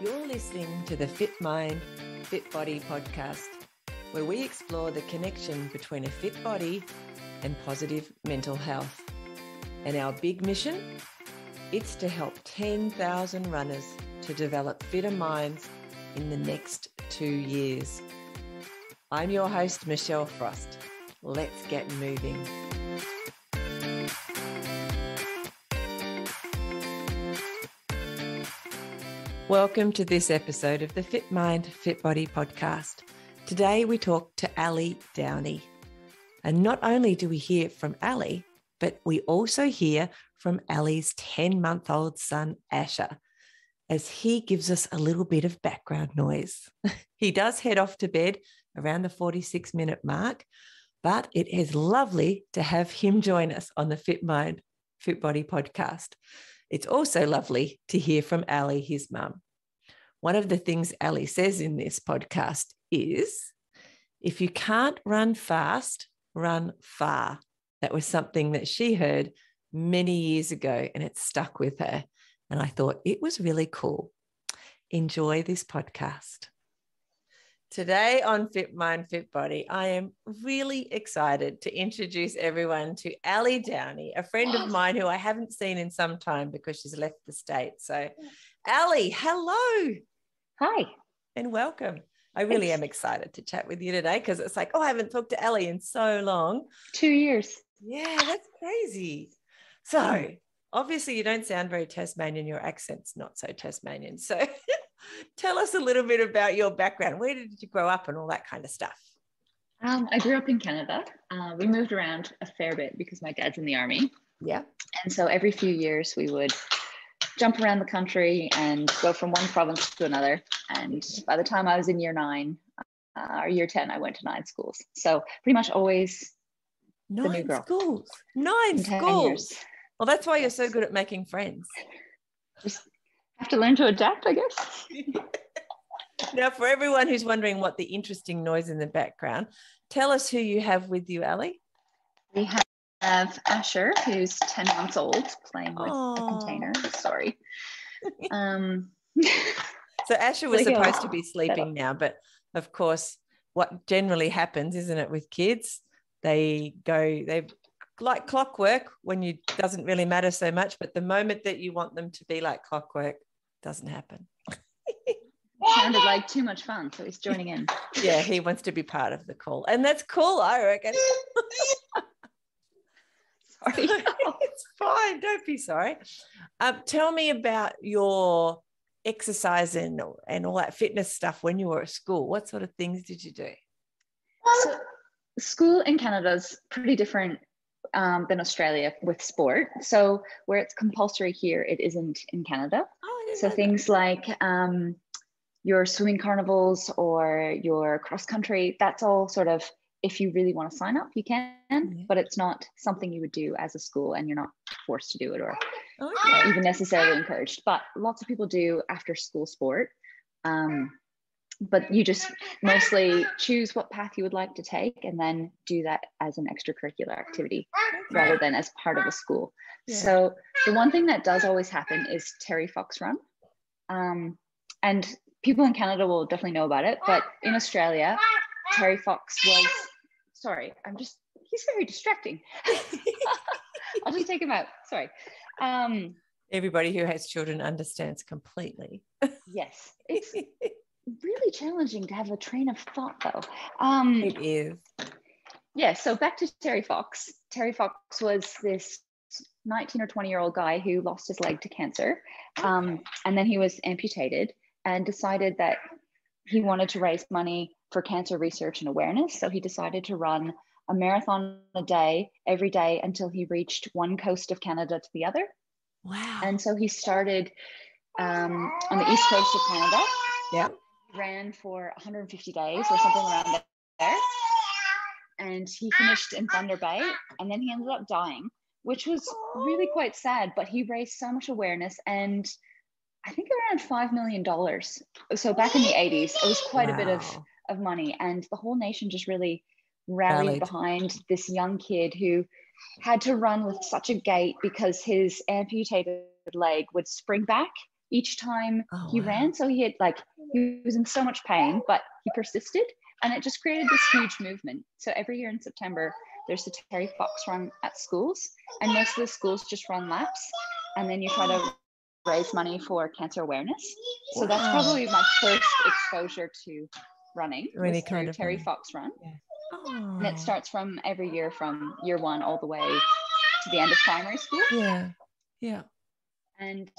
You're listening to the Fit Mind, Fit Body podcast, where we explore the connection between a fit body and positive mental health. And our big mission? It's to help 10,000 runners to develop fitter minds in the next 2 years. I'm your host, Michelle Frost. Let's get moving. Welcome to this episode of the Fit Mind, Fit Body podcast. Today we talk to Allie Downie. And not only do we hear from Allie, but we also hear from Allie's 10-month-old son, Asha, as he gives us a little bit of background noise. He does head off to bed around the 46-minute mark, but it is lovely to have him join us on the Fit Mind, Fit Body podcast. It's also lovely to hear from Allie, his mum. One of the things Allie says in this podcast is, if you can't run fast, run far. That was something that she heard many years ago and it stuck with her. And I thought it was really cool. Enjoy this podcast. Today on Fit Mind, Fit Body, I am really excited to introduce everyone to Allie Downie, a friend of mine who I haven't seen in some time because she's left the state. So, Allie, hello. Hi. And welcome. I really am excited to chat with you today because it's like, I haven't talked to Allie in so long. 2 years. Yeah, that's crazy. So, obviously you don't sound very Tasmanian. Your accent's not so Tasmanian. So tell us a little bit about your background. Where did you grow up and all that kind of stuff? I grew up in Canada. We moved around a fair bit because my dad's in the army. Yeah. And so every few years we would jump around the country and go from one province to another. And by the time I was in year 9 or year 10, I went to 9 schools. So pretty much always the new girl. 9 schools. Years. Well, that's why you're so good at making friends. Just have to learn to adapt, I guess. Now, for everyone who's wondering what the interesting noise in the background, tell us who you have with you, Allie. We have Asha, who's 10 months old, playing with a container. Sorry. So Asha was supposed to be sleeping now, but of course, what generally happens, isn't it, with kids? They like clockwork when it doesn't really matter so much, but the moment that you want them to be like clockwork, doesn't happen. Sounded like too much fun, so he's joining in. Yeah, he wants to be part of the call, and that's cool, I reckon. Sorry. It's fine, don't be sorry. Tell me about your exercise and all that fitness stuff when you were at school. What sort of things did you do? So, school in Canada is pretty different than Australia with sport. So where it's compulsory here, it isn't in Canada. So things like your swimming carnivals or your cross country, that's all sort of, if you really want to sign up, you can, but it's not something you would do as a school and you're not forced to do it or even necessarily encouraged. But lots of people do after school sport. But you just mostly choose what path you would like to take and then do that as an extracurricular activity rather than as part of a school. Yeah. So the one thing that does always happen is Terry Fox Run. And people in Canada will definitely know about it, but in Australia, Terry Fox was, he's very distracting. I'll just take him out, sorry. Everybody who has children understands completely. Yes, it's really challenging to have a train of thought though. It is. Yeah, so back to Terry Fox. Terry Fox was this 19 or 20-year-old guy who lost his leg to cancer. And then he was amputated and decided that he wanted to raise money for cancer research and awareness. So he decided to run a marathon a day, every day until he reached one coast of Canada to the other. Wow. And so he started on the east coast of Canada. Yeah. Ran for 150 days or something around there. And he finished in Thunder Bay and then he ended up dying, which was really quite sad, but he raised so much awareness and I think around $5 million. So back in the 80s, it was quite a bit of money and the whole nation just really rallied behind this young kid who had to run with such a gait because his amputated leg would spring back each time he ran. So he was in so much pain, but he persisted, and it just created this huge movement. So every year in September, there's the Terry Fox run at schools, and most of the schools just run laps, and then you try to raise money for cancer awareness. So that's probably my first exposure to running, was through Terry Fox run. Yeah. And it starts from every year, from year 1 all the way to the end of primary school. Yeah. And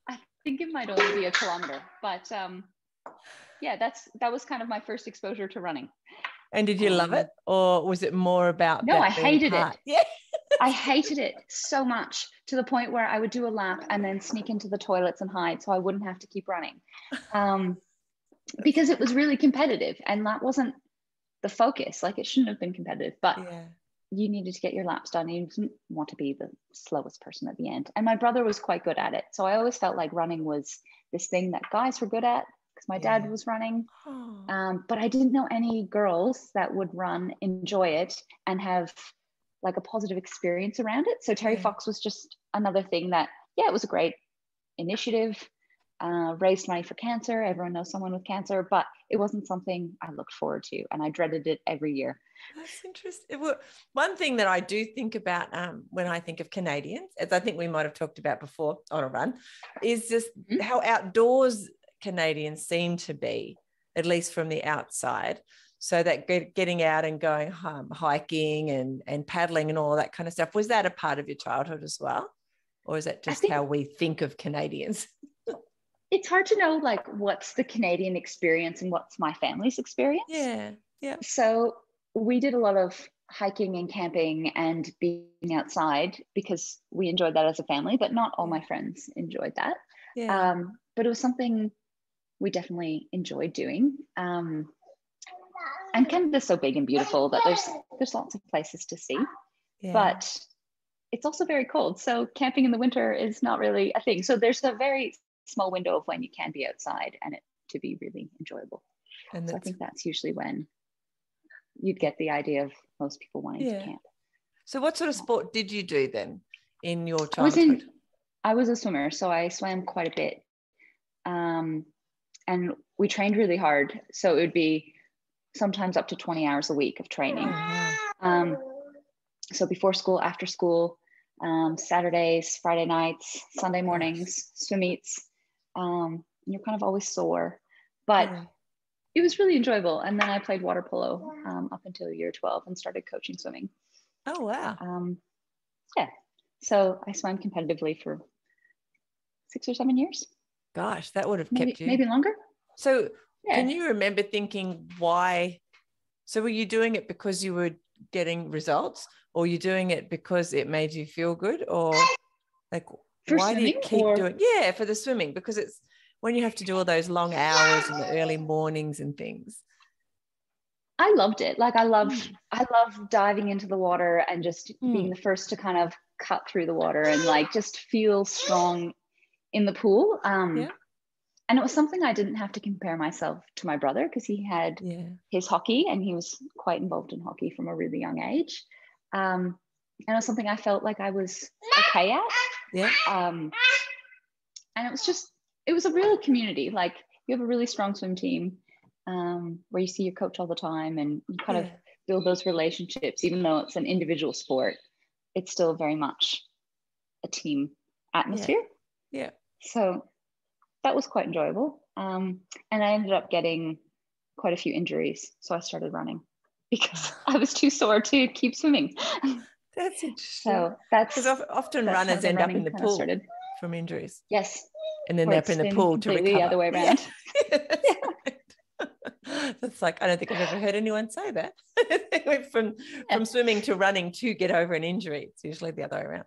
I think it might only be a kilometer, but that was kind of my first exposure to running. And did you love it, or was it more about no, I hated it. Yeah. I hated it so much, to the point where I would do a lap and then sneak into the toilets and hide so I wouldn't have to keep running. Because it was really competitive, and that wasn't the focus. Like, it shouldn't have been competitive, but you needed to get your laps done. You didn't want to be the slowest person at the end. And my brother was quite good at it. So I always felt like running was this thing that guys were good at, because my dad was running. But I didn't know any girls that would run, enjoy it, and have like a positive experience around it. So Terry Fox was just another thing that, it was a great initiative, raised money for cancer. Everyone knows someone with cancer, but it wasn't something I looked forward to, and I dreaded it every year. That's interesting. Well, one thing that I do think about when I think of Canadians, as I think we might have talked about before on a run, is just how outdoors Canadians seem to be, at least from the outside. So that getting out and going hiking and paddling and all that kind of stuff, was that a part of your childhood as well? Or is that just how we think of Canadians? It's hard to know, like, what's the Canadian experience and what's my family's experience. Yeah. So we did a lot of hiking and camping and being outside because we enjoyed that as a family, but not all my friends enjoyed that. But it was something we definitely enjoyed doing. And Canada's so big and beautiful that there's lots of places to see, but it's also very cold. So camping in the winter is not really a thing. So there's a very small window of when you can be outside and it to be really enjoyable. And so I think that's usually when you'd get the idea of most people wanting to camp. So what sort of sport did you do then in your childhood? I was a swimmer, so I swam quite a bit. And we trained really hard. So it would be sometimes up to 20 hours a week of training. So before school, after school, Saturdays, Friday nights, Sunday mornings, swim meets. You're kind of always sore, but it was really enjoyable. And then I played water polo up until year 12 and started coaching swimming. Oh, wow. So I swam competitively for 6 or 7 years. Gosh, that would have kept you. Maybe longer. So can you remember thinking why? So were you doing it because you were getting results, or were you doing it because it made you feel good, or like why do you keep doing? Yeah, for the swimming, because it's when you have to do all those long hours in the early mornings and things. I loved it. Like I love diving into the water and just being the first to kind of cut through the water and like just feel strong in the pool. And it was something I didn't have to compare myself to my brother, because he had his hockey and he was quite involved in hockey from a really young age. And it was something I felt like I was okay at. And it was a real community. Like you have a really strong swim team where you see your coach all the time and you kind of build those relationships. Even though it's an individual sport, it's still very much a team atmosphere. So that was quite enjoyable. And I ended up getting quite a few injuries. So I started running because I was too sore to keep swimming. That's interesting. So that's because often runners end up in the pool from injuries. Yes. And then they're up in the pool to recover. The other way around. That's like, I don't think I've ever heard anyone say that. They went from swimming to running to get over an injury. It's usually the other way around.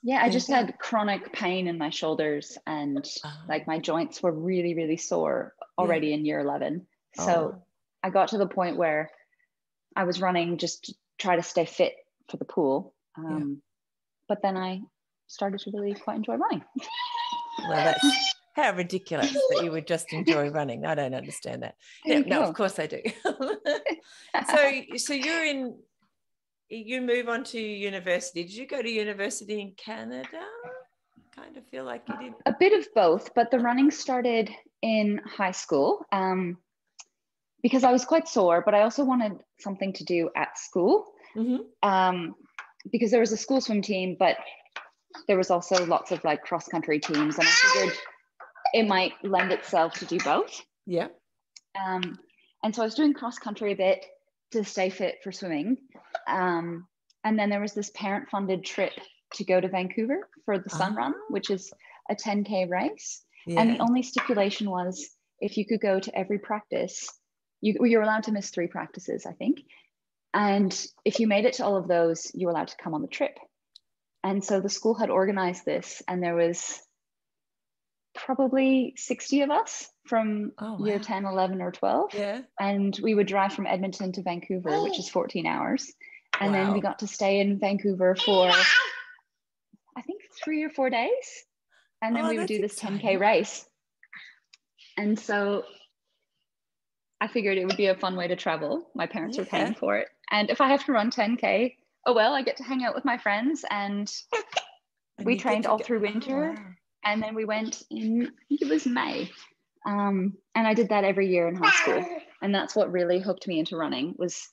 I just had chronic pain in my shoulders and like my joints were really, really sore already in year 11. So I got to the point where I was running just to try to stay fit for the pool. But then I started to really quite enjoy running. Well, that's how ridiculous that you would just enjoy running. I don't understand that. No, of course I do. So you move on to university. Did you go to university in Canada? kind of feel like you did? A bit of both, but the running started in high school because I was quite sore, but I also wanted something to do at school because there was a school swim team, but there was also lots of like cross-country teams, and I figured it might lend itself to do both. Yeah. And so I was doing cross-country a bit to stay fit for swimming. And then there was this parent-funded trip to go to Vancouver for the Sun Run, which is a 10K race. Yeah. And the only stipulation was if you could go to every practice, you're allowed to miss 3 practices, I think. And if you made it to all of those, you were allowed to come on the trip. And so the school had organized this, and there was probably 60 of us from year 10, 11, or 12. Yeah. And we would drive from Edmonton to Vancouver, which is 14 hours. And then we got to stay in Vancouver for, I think, 3 or 4 days. And then we would do this 10K race. And so I figured it would be a fun way to travel. My parents were paying for it. And if I have to run 10K, oh well, I get to hang out with my friends. And we trained all through winter. Wow. And then we went in, I think it was May. And I did that every year in high school. And that's what really hooked me into running, was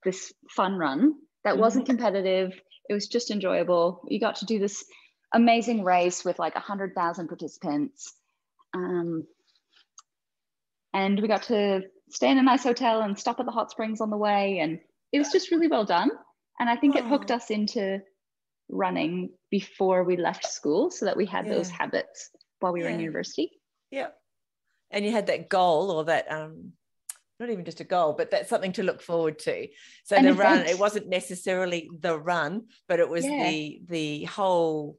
this fun run that wasn't competitive. It was just enjoyable. You got to do this amazing race with like 100,000 participants. And we got to stay in a nice hotel and stop at the hot springs on the way. And it was just really well done. And I think it hooked us into running before we left school, so that we had those habits while we were in university. Yeah. And you had that goal, or that not even just a goal, but that's something to look forward to. So the run, it wasn't necessarily the run, but it was the whole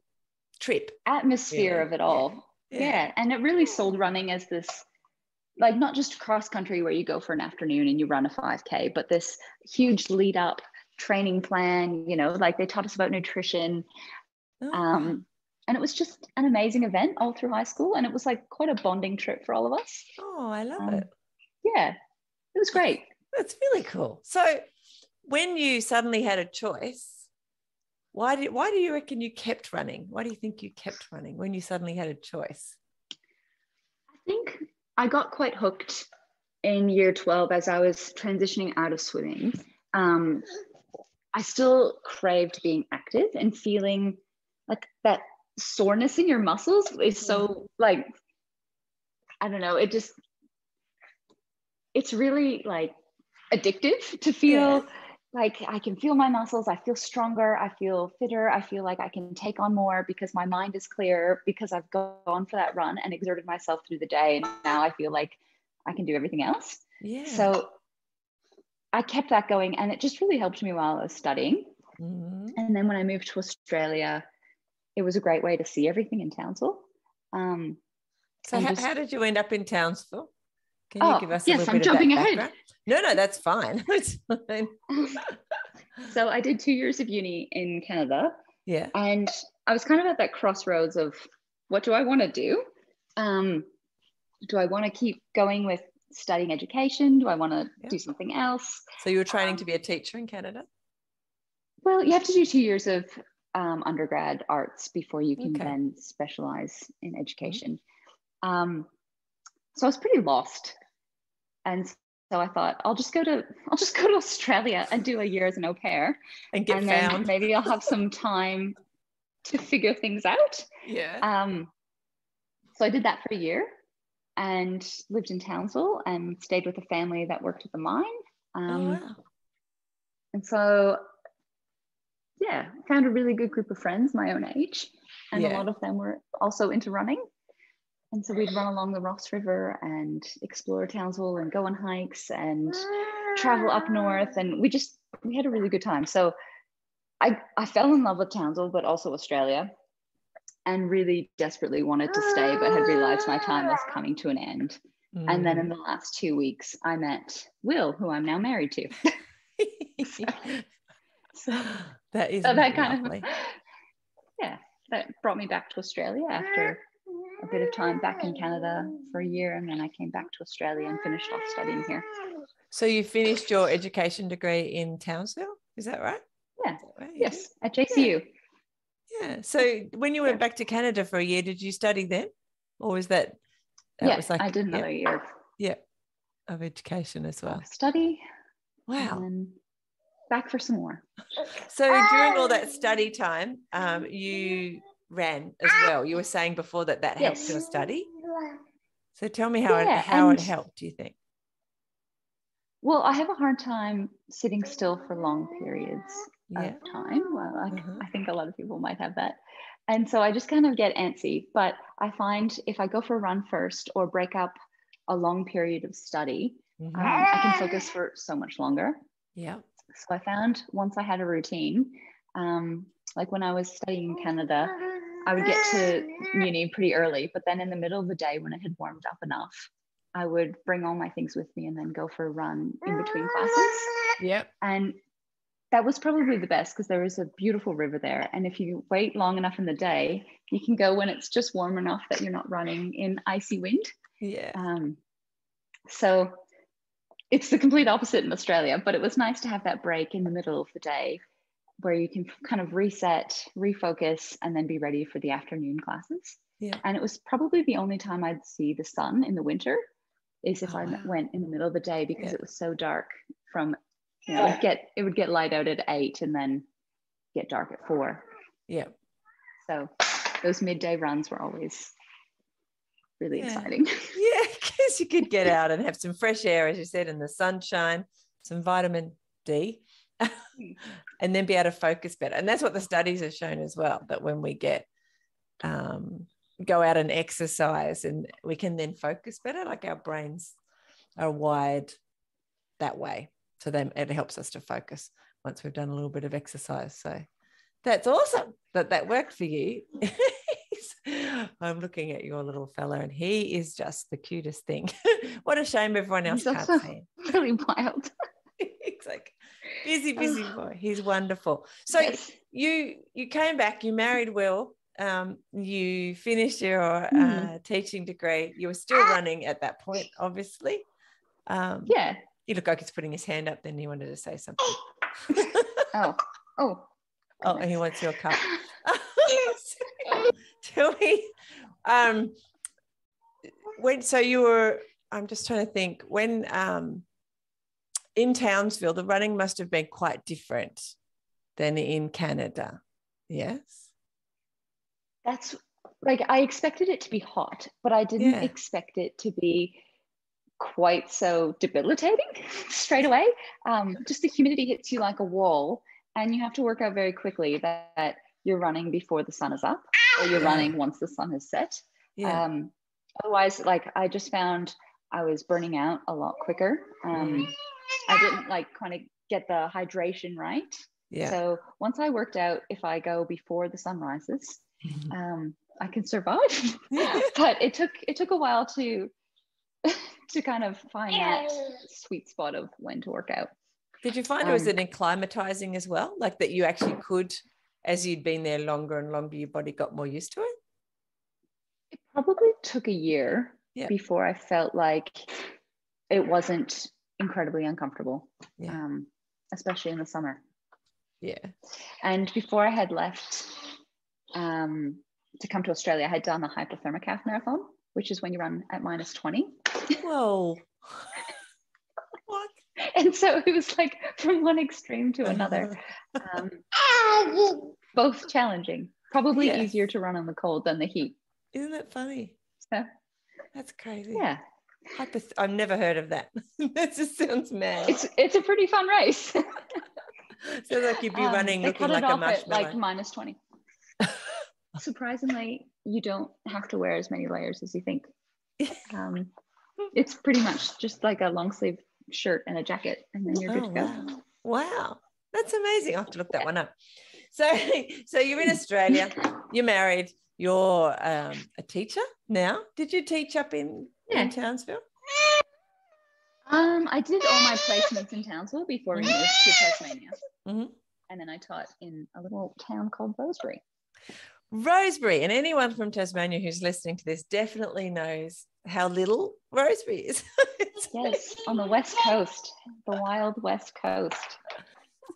trip atmosphere of it all. Yeah. And it really sold running as this, like, not just cross country where you go for an afternoon and you run a 5K, but this huge lead up training plan, you know, like they taught us about nutrition. And it was just an amazing event all through high school. And it was like quite a bonding trip for all of us. Oh, I love it. Yeah, it was great. That's really cool. So when you suddenly had a choice, why do you reckon you kept running? Why do you think you kept running when you suddenly had a choice? I think I got quite hooked in year 12 as I was transitioning out of swimming. I still craved being active, and feeling like that soreness in your muscles is so, like, I don't know, it's really like addictive to feel like I can feel my muscles, I feel stronger, I feel fitter, I feel like I can take on more because my mind is clear, because I've gone for that run and exerted myself through the day, and now I feel like I can do everything else. So I kept that going, and it just really helped me while I was studying. And then when I moved to Australia, it was a great way to see everything in Townsville. So how did you end up in Townsville? Can you give us a little bit jumping of that ahead. background? No, that's fine. It's fine. So I did 2 years of uni in Canada. Yeah. And I was kind of at that crossroads of, what do I want to do? Do I want to keep going with studying education? Do I want to do something else? So you were training to be a teacher in Canada? Well, you have to do 2 years of undergrad arts before you can then specialize in education. So I was pretty lost. And so I thought, I'll just go to Australia and do a year as an au pair, and get found. Then maybe I'll have some time to figure things out. So I did that for a year and lived in Townsville and stayed with a family that worked at the mine. And so, found a really good group of friends my own age, and a lot of them were also into running. And so we'd run along the Ross River and explore Townsville and go on hikes and travel up north. And we had a really good time. So I fell in love with Townsville, but also Australia, and really desperately wanted to stay, but had realized my time was coming to an end. And then in the last 2 weeks, I met Will, who I'm now married to. That is that lovely. That brought me back to Australia after a bit of time back in Canada for a year, and then I came back to Australia and finished off studying here. So you finished your education degree in Townsville, is that right? Yeah. Yes, at JCU. Yeah. So when you went back to Canada for a year, did you study then? Or was that was like, I did another year. Yeah. Of education as well. Study. Wow. And then back for some more. So during all that study time, you ran as well. You were saying before that helped your study. So tell me how it helped, do you think? Well, I have a hard time sitting still for long periods of time. Well, I think a lot of people might have that. And so I just kind of get antsy. But I find if I go for a run first or break up a long period of study, I can focus for so much longer. Yeah. So I found once I had a routine, like when I was studying in Canada, I would get to uni pretty early, but then in the middle of the day when it had warmed up enough, I would bring all my things with me and then go for a run in between classes. Yep. And that was probably the best because there is a beautiful river there. And if you wait long enough in the day, you can go when it's just warm enough that you're not running in icy wind. Yeah. So it's the complete opposite in Australia, but it was nice to have that break in the middle of the day where you can kind of reset, refocus, and then be ready for the afternoon classes. Yeah. And it was probably the only time I'd see the sun in the winter is if I went in the middle of the day because it was so dark from, it would get light out at 8 and then get dark at 4. Yeah. So those midday runs were always really exciting. Yeah, because you could get out and have some fresh air, as you said, in the sunshine, some vitamin D, and then be able to focus better. And that's what the studies have shown as well, that when we get go out and exercise and we can then focus better, like our brains are wired that way. So then it helps us to focus once we've done a little bit of exercise. So that's awesome that worked for you. I'm looking at your little fella and he is just the cutest thing. What a shame everyone else can't see him. Really wild. He's like busy boy. He's wonderful. So you came back, you married Will, you finished your teaching degree. You were still running at that point, obviously. You look like he's putting his hand up, then he wanted to say something. Oh, and he wants your cup. Tell me, so you were, I'm just trying to think, when in Townsville, the running must have been quite different than in Canada. Yes? That's like, I expected it to be hot, but I didn't expect it to be quite so debilitating straight away. Just the humidity hits you like a wall, and you have to work out very quickly that you're running before the sun is up or you're running once the sun is set. Otherwise, like, I just found I was burning out a lot quicker. I didn't kind of get the hydration right. So once I worked out, if I go before the sun rises, I can survive. But it took a while to kind of find that sweet spot of when to work out. Did you find it was an acclimatizing as well? Like that you actually could, as you'd been there longer and longer, your body got more used to it? It probably took a year before I felt like it wasn't incredibly uncomfortable, especially in the summer. Yeah. And before I had left to come to Australia, I had done the Hypothermic half marathon, which is when you run at -20. Whoa. What? And so it was like from one extreme to another. Both challenging, probably easier to run in the cold than the heat. Isn't that funny? So, that's crazy. Yeah. I've never heard of that. That just sounds mad. It's a pretty fun race. So like you'd be running looking like a marshmallow. At like -20. Surprisingly, you don't have to wear as many layers as you think. It's pretty much just like a long sleeve shirt and a jacket, and then you're good to go. Wow. That's amazing. I'll have to look that one up. So you're in Australia, you're married, you're a teacher now. Did you teach up in Townsville? I did all my placements in Townsville before we moved to Tasmania. And then I taught in a little town called Rosebery. Rosebery, and anyone from Tasmania who's listening to this definitely knows how little Rosebery is. Yes, on the west coast, the wild west coast.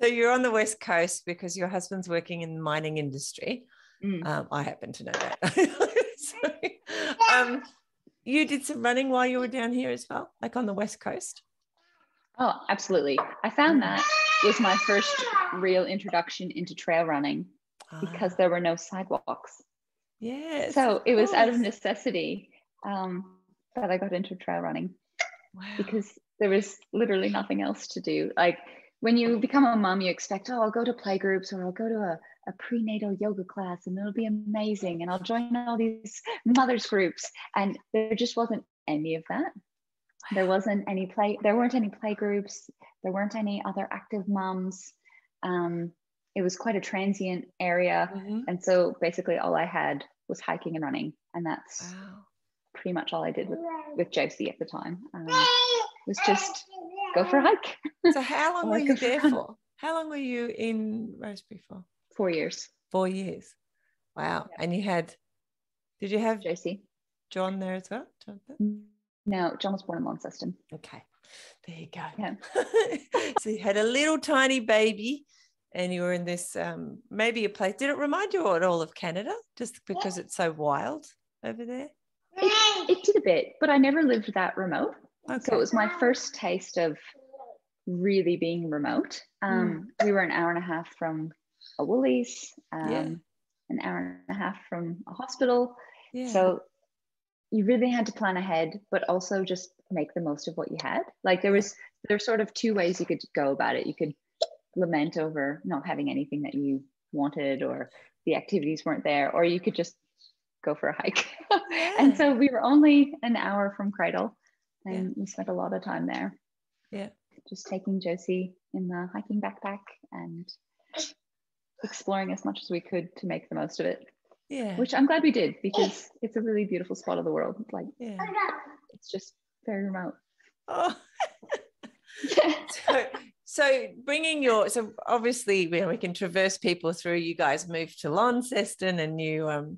So you're on the west coast because your husband's working in the mining industry. I happen to know that. So, you did some running while you were down here as well, like on the West Coast? Oh, absolutely. I found that was my first real introduction into trail running because there were no sidewalks. Yes. So it was out of necessity that I got into trail running. Wow. Because there was literally nothing else to do. Like when you become a mom, you expect, oh, I'll go to play groups or I'll go to a prenatal yoga class and it'll be amazing. And I'll join all these mothers groups. And there just wasn't any of that. There weren't any play groups. There weren't any other active moms. It was quite a transient area. And so basically all I had was hiking and running. And that's pretty much all I did with Josie at the time. Was just go for a hike. So how long were you there for? How long were you in Rosebery for? 4 years. 4 years. Wow. Yeah. And did you have Josie? John there as well? Jonathan? No, John was born in Launceston. Okay. There you go. Yeah. So you had a little tiny baby and you were in this, maybe a place. Did it remind you at all of Canada just because it's so wild over there? It did a bit, but I never lived that remote. Okay. So it was my first taste of really being remote. We were an hour and a half from a Woolies, an hour and a half from a hospital. Yeah. So you really had to plan ahead, but also just make the most of what you had. Like there's sort of two ways you could go about it. You could lament over not having anything that you wanted or the activities weren't there, or you could just go for a hike. And so we were only an hour from Cradle and we spent a lot of time there. Yeah. Just taking Josie in the hiking backpack and exploring as much as we could to make the most of it. Yeah. Which I'm glad we did because it's a really beautiful spot of the world. Like it's just very remote. Oh. So so obviously we can traverse people through. You guys moved to Launceston and you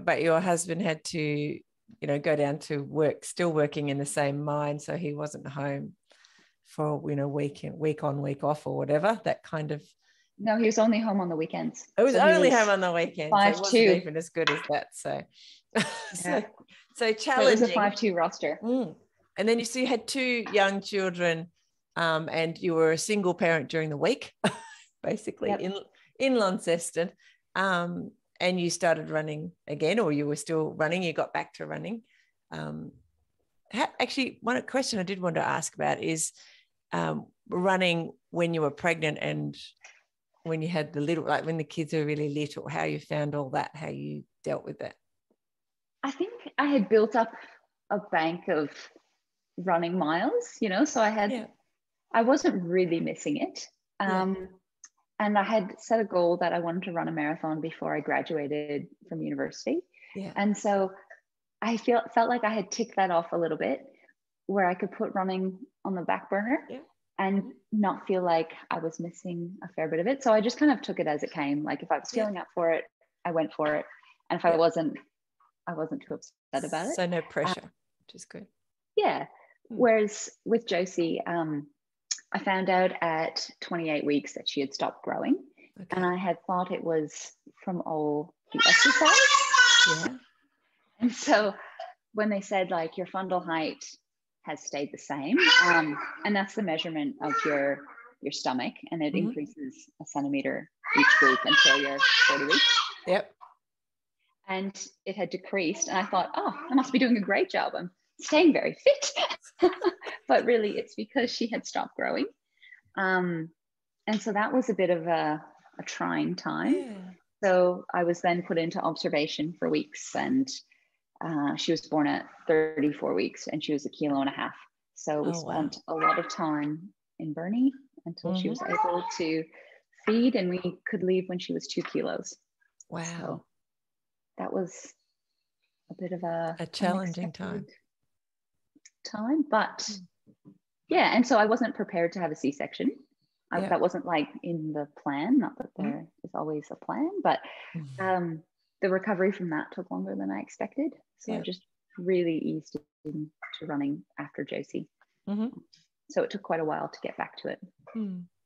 but your husband had to go down to work, still working in the same mine, so he wasn't home for week on week off or whatever, that kind of. No, he was only home on the weekends. It was only home on the weekends. 5-2. So it wasn't even as good as that. So so challenging. So it was a 5-2 roster. And then you had two young children, and you were a single parent during the week, basically in Launceston. And you started running again, or you were still running, you got back to running. Actually, one question I did want to ask about is running when you were pregnant and when you had the little, like when the kids were really little, how you found all that, how you dealt with that. I think I had built up a bank of running miles, so I wasn't really missing it. And I had set a goal that I wanted to run a marathon before I graduated from university. Yeah. And so I felt like I had ticked that off a little bit, where I could put running on the back burner and not feel like I was missing a fair bit of it. So I just kind of took it as it came. Like if I was feeling up for it, I went for it. And if I wasn't too upset about it. So no pressure, which is good. Yeah. Whereas with Josie, I found out at 28 weeks that she had stopped growing. Okay. And I had thought it was from all the exercise. Yeah. And so when they said like your fundal height has stayed the same, and that's the measurement of your stomach, and it increases a centimeter each week until you're 40 weeks. Yep. And it had decreased, and I thought, oh, I must be doing a great job. I'm staying very fit. But really it's because she had stopped growing. And so that was a bit of a trying time. Yeah. So I was then put into observation for weeks, and she was born at 34 weeks and she was 1.5 kilos. So we spent a lot of time in Burnie until she was able to feed, and we could leave when she was 2 kilos. Wow. So that was a bit of a challenging time, but and so I wasn't prepared to have a C-section. That wasn't like in the plan, not that there is always a plan, but the recovery from that took longer than I expected. So I just really eased into running after Josie. So it took quite a while to get back to it.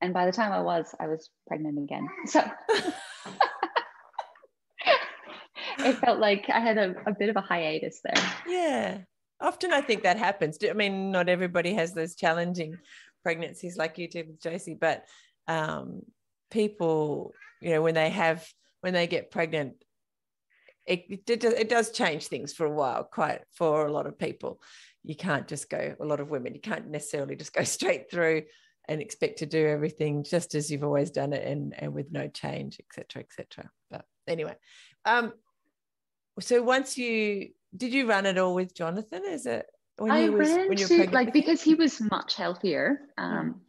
And by the time I was pregnant again. So it felt like I had a bit of a hiatus there. Yeah. Often I think that happens. I mean, not everybody has those challenging pregnancies like you did with Josie, but people, when they get pregnant, it does change things for a while, quite for a lot of people. You can't just go, a lot of women, you can't necessarily just go straight through and expect to do everything just as you've always done it and with no change, et cetera. But anyway, so did you run it all with Jonathan? Is it when you were pregnant? Because he was much healthier.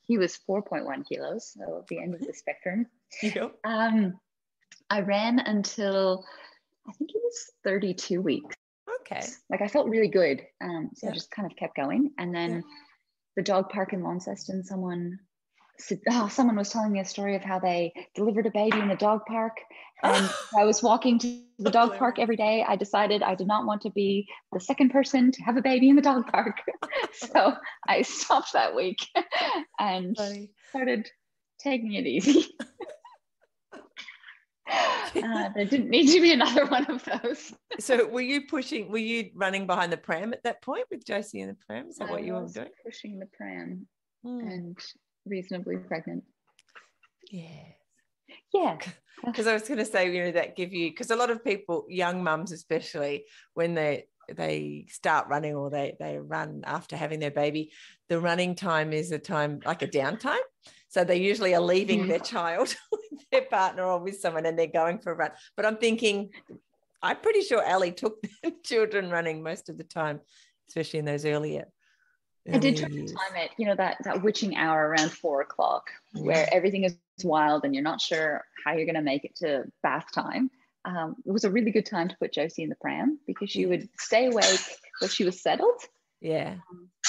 He was 4.1 kilos, so at the end of the spectrum. Yep. I ran until I think it was 32 weeks. Okay. Like I felt really good. So I just kind of kept going. And then the dog park in Launceston, someone was telling me a story of how they delivered a baby in the dog park. And I was walking to the dog park every day. I decided I did not want to be the second person to have a baby in the dog park. So I stopped that week and started taking it easy. There didn't need to be another one of those. So were you running behind the pram at that point with Josie in the pram? Is that what you were doing? Pushing the pram and reasonably pregnant. Yeah. Because I was going to say, that give you, because a lot of people, young mums especially, when they start running or they run after having their baby, the running time is a time like a downtime. So they usually are leaving their child with their partner or with someone and they're going for a run. But I'm thinking, I'm pretty sure Allie took the children running most of the time, especially in those earlier I did try to time it, that witching hour around 4:00 where everything is wild and you're not sure how you're going to make it to bath time. It was a really good time to put Josie in the pram because she would stay awake till she was settled. Yeah.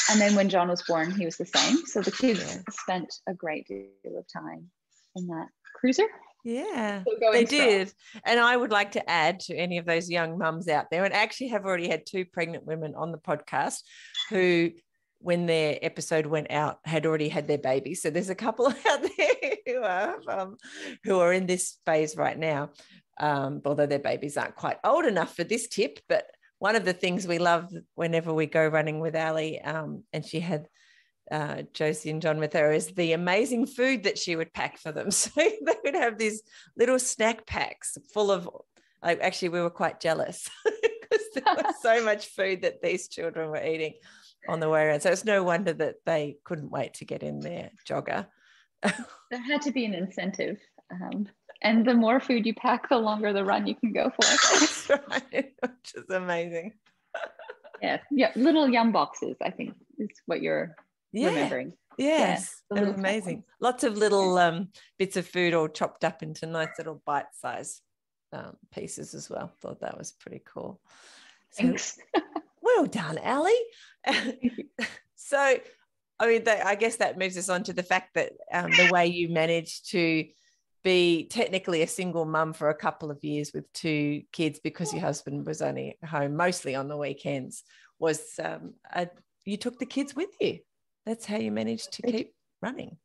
And then when John was born, he was the same. So the kids spent a great deal of time in that cruiser. Yeah, they did. And I would like to add to any of those young mums out there, and actually have already had 2 pregnant women on the podcast who, when their episode went out, had already had their baby. So there's a couple out there who are in this phase right now, although their babies aren't quite old enough for this tip. But one of the things we love whenever we go running with Allie, and she had Josie and John with her, is the amazing food that she would pack for them. So they would have these little snack packs full of, actually we were quite jealous because there was so much food that these children were eating on the way around. So it's no wonder that they couldn't wait to get in their jogger. There had to be an incentive. And the more food you pack, the longer the run you can go for. That's right, which is amazing. Yeah, little yum boxes, I think, is what you're remembering. Yes, amazing. Lots of little bits of food all chopped up into nice little bite-sized pieces as well. Thought that was pretty cool. Thanks. Well done, Allie. So, I mean, I guess that moves us on to the fact that the way you managed to be technically a single mum for a couple of years with 2 kids because your husband was only home mostly on the weekends was you took the kids with you. That's how you managed to keep running.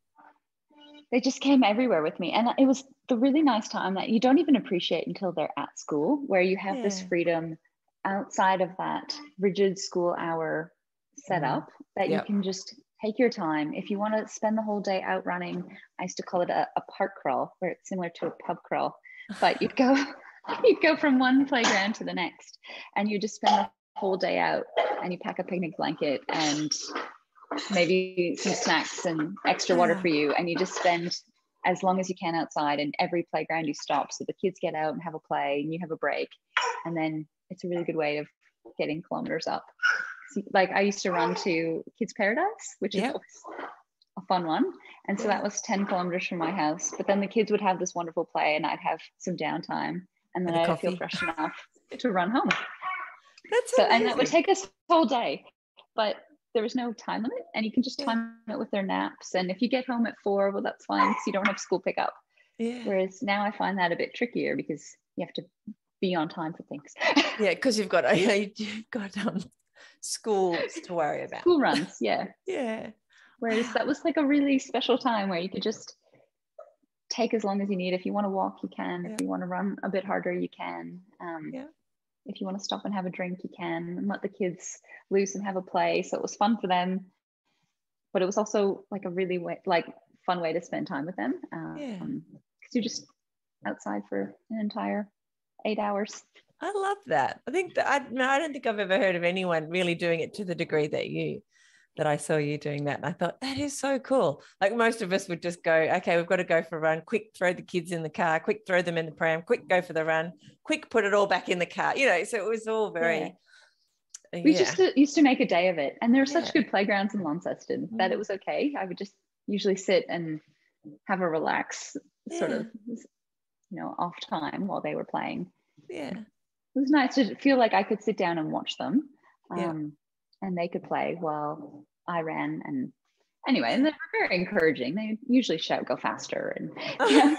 They just came everywhere with me. And it was the really nice time that you don't even appreciate until they're at school, where you have this freedom outside of that rigid school hour setup that you can just take your time. If you want to spend the whole day out running, I used to call it a park crawl, where it's similar to a pub crawl, but you'd go from one playground to the next and you just spend the whole day out, and you pack a picnic blanket and maybe some snacks and extra water for you, and you just spend as long as you can outside, and every playground you stop so the kids get out and have a play and you have a break, and then it's a really good way of getting kilometers up. Like I used to run to Kids Paradise, which is always a fun one, and so that was 10 kilometers from my house, but then the kids would have this wonderful play and I'd have some downtime, and then I'd feel fresh enough to run home. That's amazing. And that would take us all day, but there was no time limit, and you can just time it with their naps. And if you get home at 4, well, that's fine, because you don't have school pickup. Whereas now I find that a bit trickier because you have to be on time for things. Because you've got schools to worry about. School runs, Whereas that was like a really special time where you could just take as long as you need. If you want to walk, you can. If you want to run a bit harder, you can. if you want to stop and have a drink, you can, and let the kids loose and have a play. So it was fun for them, but it was also like a really fun way to spend time with them. Because you're just outside for an entire 8 hours. I love that. I think that I don't think I've ever heard of anyone really doing it to the degree that I saw you doing that. And I thought, that is so cool. Like most of us would just go, okay, we've got to go for a run, quick throw the kids in the car, quick throw them in the pram, quick go for the run, quick put it all back in the car, so it was all very we just used to make a day of it. And there were such good playgrounds in Launceston that it was okay. I would just usually sit and have a relax sort of off time while they were playing. It was nice to feel like I could sit down and watch them, and they could play while I ran. And anyway, and they were very encouraging. They usually shout, "Go faster," and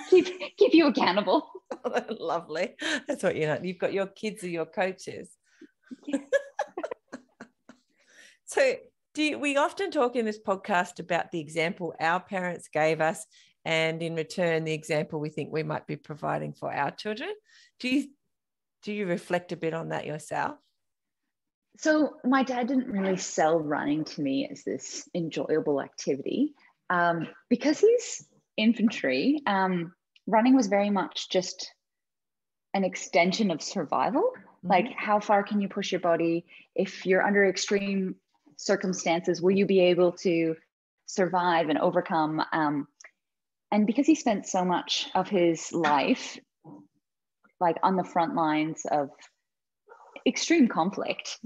keep you accountable. Oh, lovely. That's what you've got. Your kids are your coaches. So we often talk in this podcast about the example our parents gave us, and in return, the example we think we might be providing for our children. Do you reflect a bit on that yourself? So my dad didn't really sell running to me as this enjoyable activity, because he's infantry. Running was very much just an extension of survival. Like, how far can you push your body? If you're under extreme circumstances, will you be able to survive and overcome? And because he spent so much of his life like on the front lines of extreme conflict,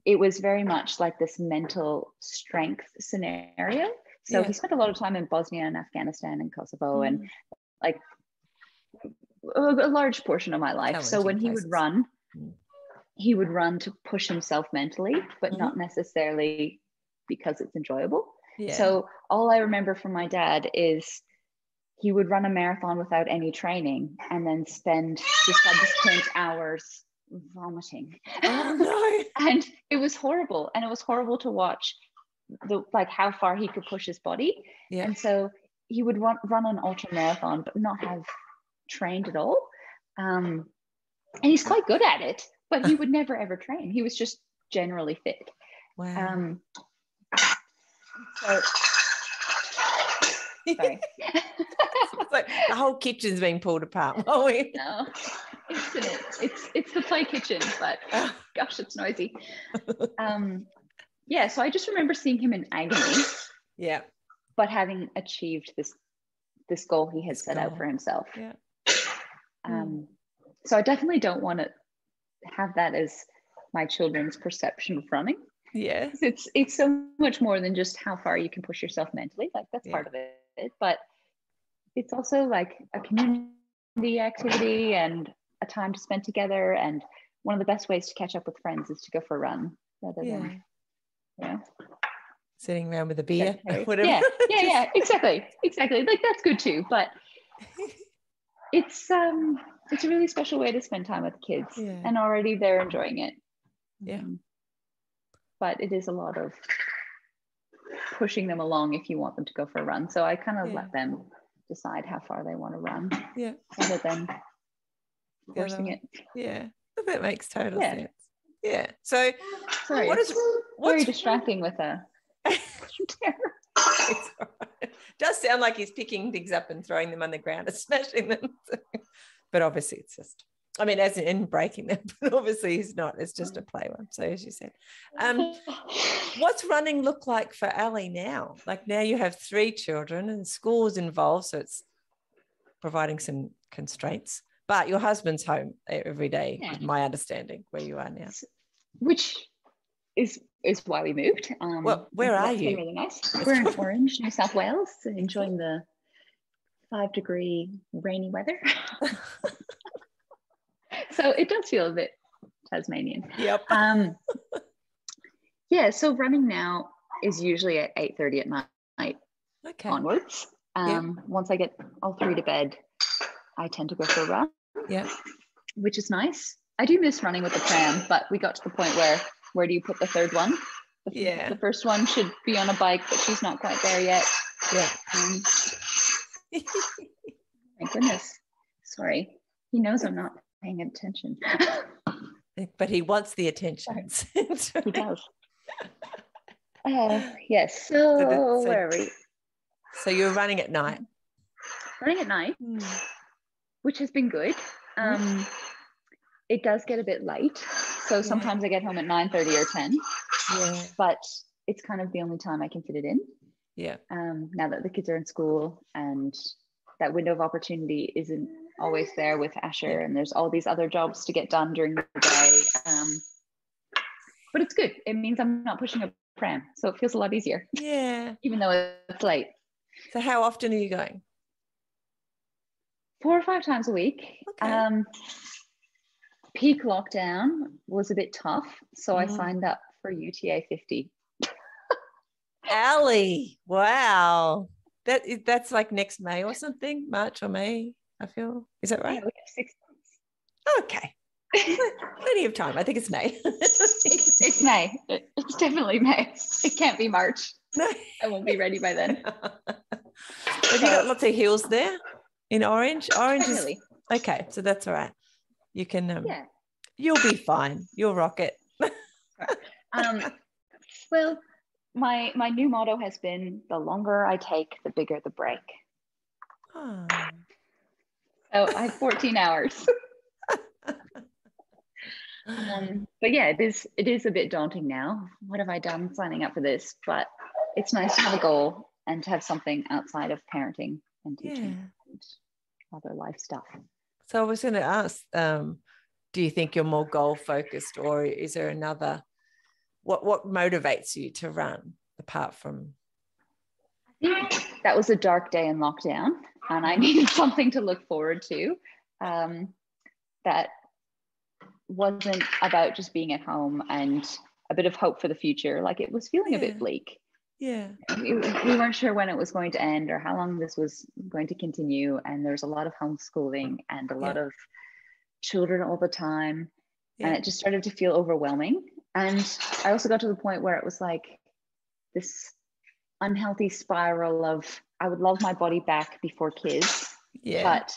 it was very much like this mental strength scenario. So he spent a lot of time in Bosnia and Afghanistan and Kosovo, and like a large portion of my life. So when he would run to push himself mentally, but not necessarily because it's enjoyable. So all I remember from my dad is he would run a marathon without any training and then spend the subsequent hours vomiting. Oh no. And it was horrible. And it was horrible to watch how far he could push his body. And so he would run an ultra marathon, but not have trained at all. And he's quite good at it, but he would never ever train. He was just generally fit. Wow. So sorry. It's like the whole kitchen's being pulled apart. No, it's the play kitchen, but gosh, it's noisy. So I just remember seeing him in agony. But having achieved this goal he had set out for himself. So I definitely don't want to have that as my children's perception of running. It's so much more than just how far you can push yourself mentally. Like that's part of it, but it's also like a community activity and a time to spend together. And one of the best ways to catch up with friends is to go for a run rather than sitting around with a beer, whatever. Exactly. Like that's good too, but it's a really special way to spend time with kids, and already they're enjoying it. But it is a lot of pushing them along if you want them to go for a run. So I kind of let them decide how far they want to run, rather than forcing it. That makes total sense. So sorry, what's very distracting with a It does sound like he's picking things up and throwing them on the ground and smashing them. But obviously it's just, I mean, as in breaking them, but obviously he's not. It's just a play one. So as you said, what's running look like for Allie now? Like now you have 3 children and school's involved, so it's providing some constraints. But your husband's home every day, is my understanding, where you are now. Which is why we moved. Well, where are you? Really nice. We're in Orange, New South Wales, enjoying the 5-degree rainy weather. So it does feel a bit Tasmanian. So running now is usually at 8:30 at night onwards. Once I get all 3 to bed, I tend to go for a run, which is nice. I do miss running with the pram, but we got to the point where do you put the third one? The first one should be on a bike, but she's not quite there yet. My goodness. Sorry. He knows I'm not paying attention. But he wants the attention. He does. Yes. So where are we? So you're running at night. Running at night, which has been good. It does get a bit late. So sometimes I get home at 9:30 or 10. Yeah. But it's kind of the only time I can fit it in. Yeah. Now that the kids are in school and that window of opportunity isn't always there with Asha, and there's all these other jobs to get done during the day. But it's good. It means I'm not pushing a pram. So it feels a lot easier. Yeah. Even though it's late. So how often are you going? 4 or 5 times a week. Okay. Peak lockdown was a bit tough. So I signed up for UTA 50. Allie, wow. That's like next May or something, March or May, I feel. Is that right? Yeah, we have 6 months. Okay. Plenty of time. I think it's May. It's May. It's definitely May. It can't be March. No. I won't be ready by then. Have you got lots of hills there in Orange? Orange is really. Okay, so that's all right. You can you'll be fine. You'll rock it. Well, my new motto has been the longer I take, the bigger the break. Oh. So I have 14 hours. But yeah, it is a bit daunting now. What have I done signing up for this? But it's nice to have a goal and to have something outside of parenting and teaching and other life stuff. So I was going to ask, do you think you're more goal focused, or is there another? What motivates you to run apart from? I think that was a dark day in lockdown, and I needed something to look forward to. That wasn't about just being at home and a bit of hope for the future. Like, it was feeling a bit bleak. Yeah. We weren't sure when it was going to end or how long this was going to continue. And there's a lot of homeschooling and a lot of children all the time. And it just started to feel overwhelming. And I also got to the point where it was like this unhealthy spiral of, I would love my body back before kids, but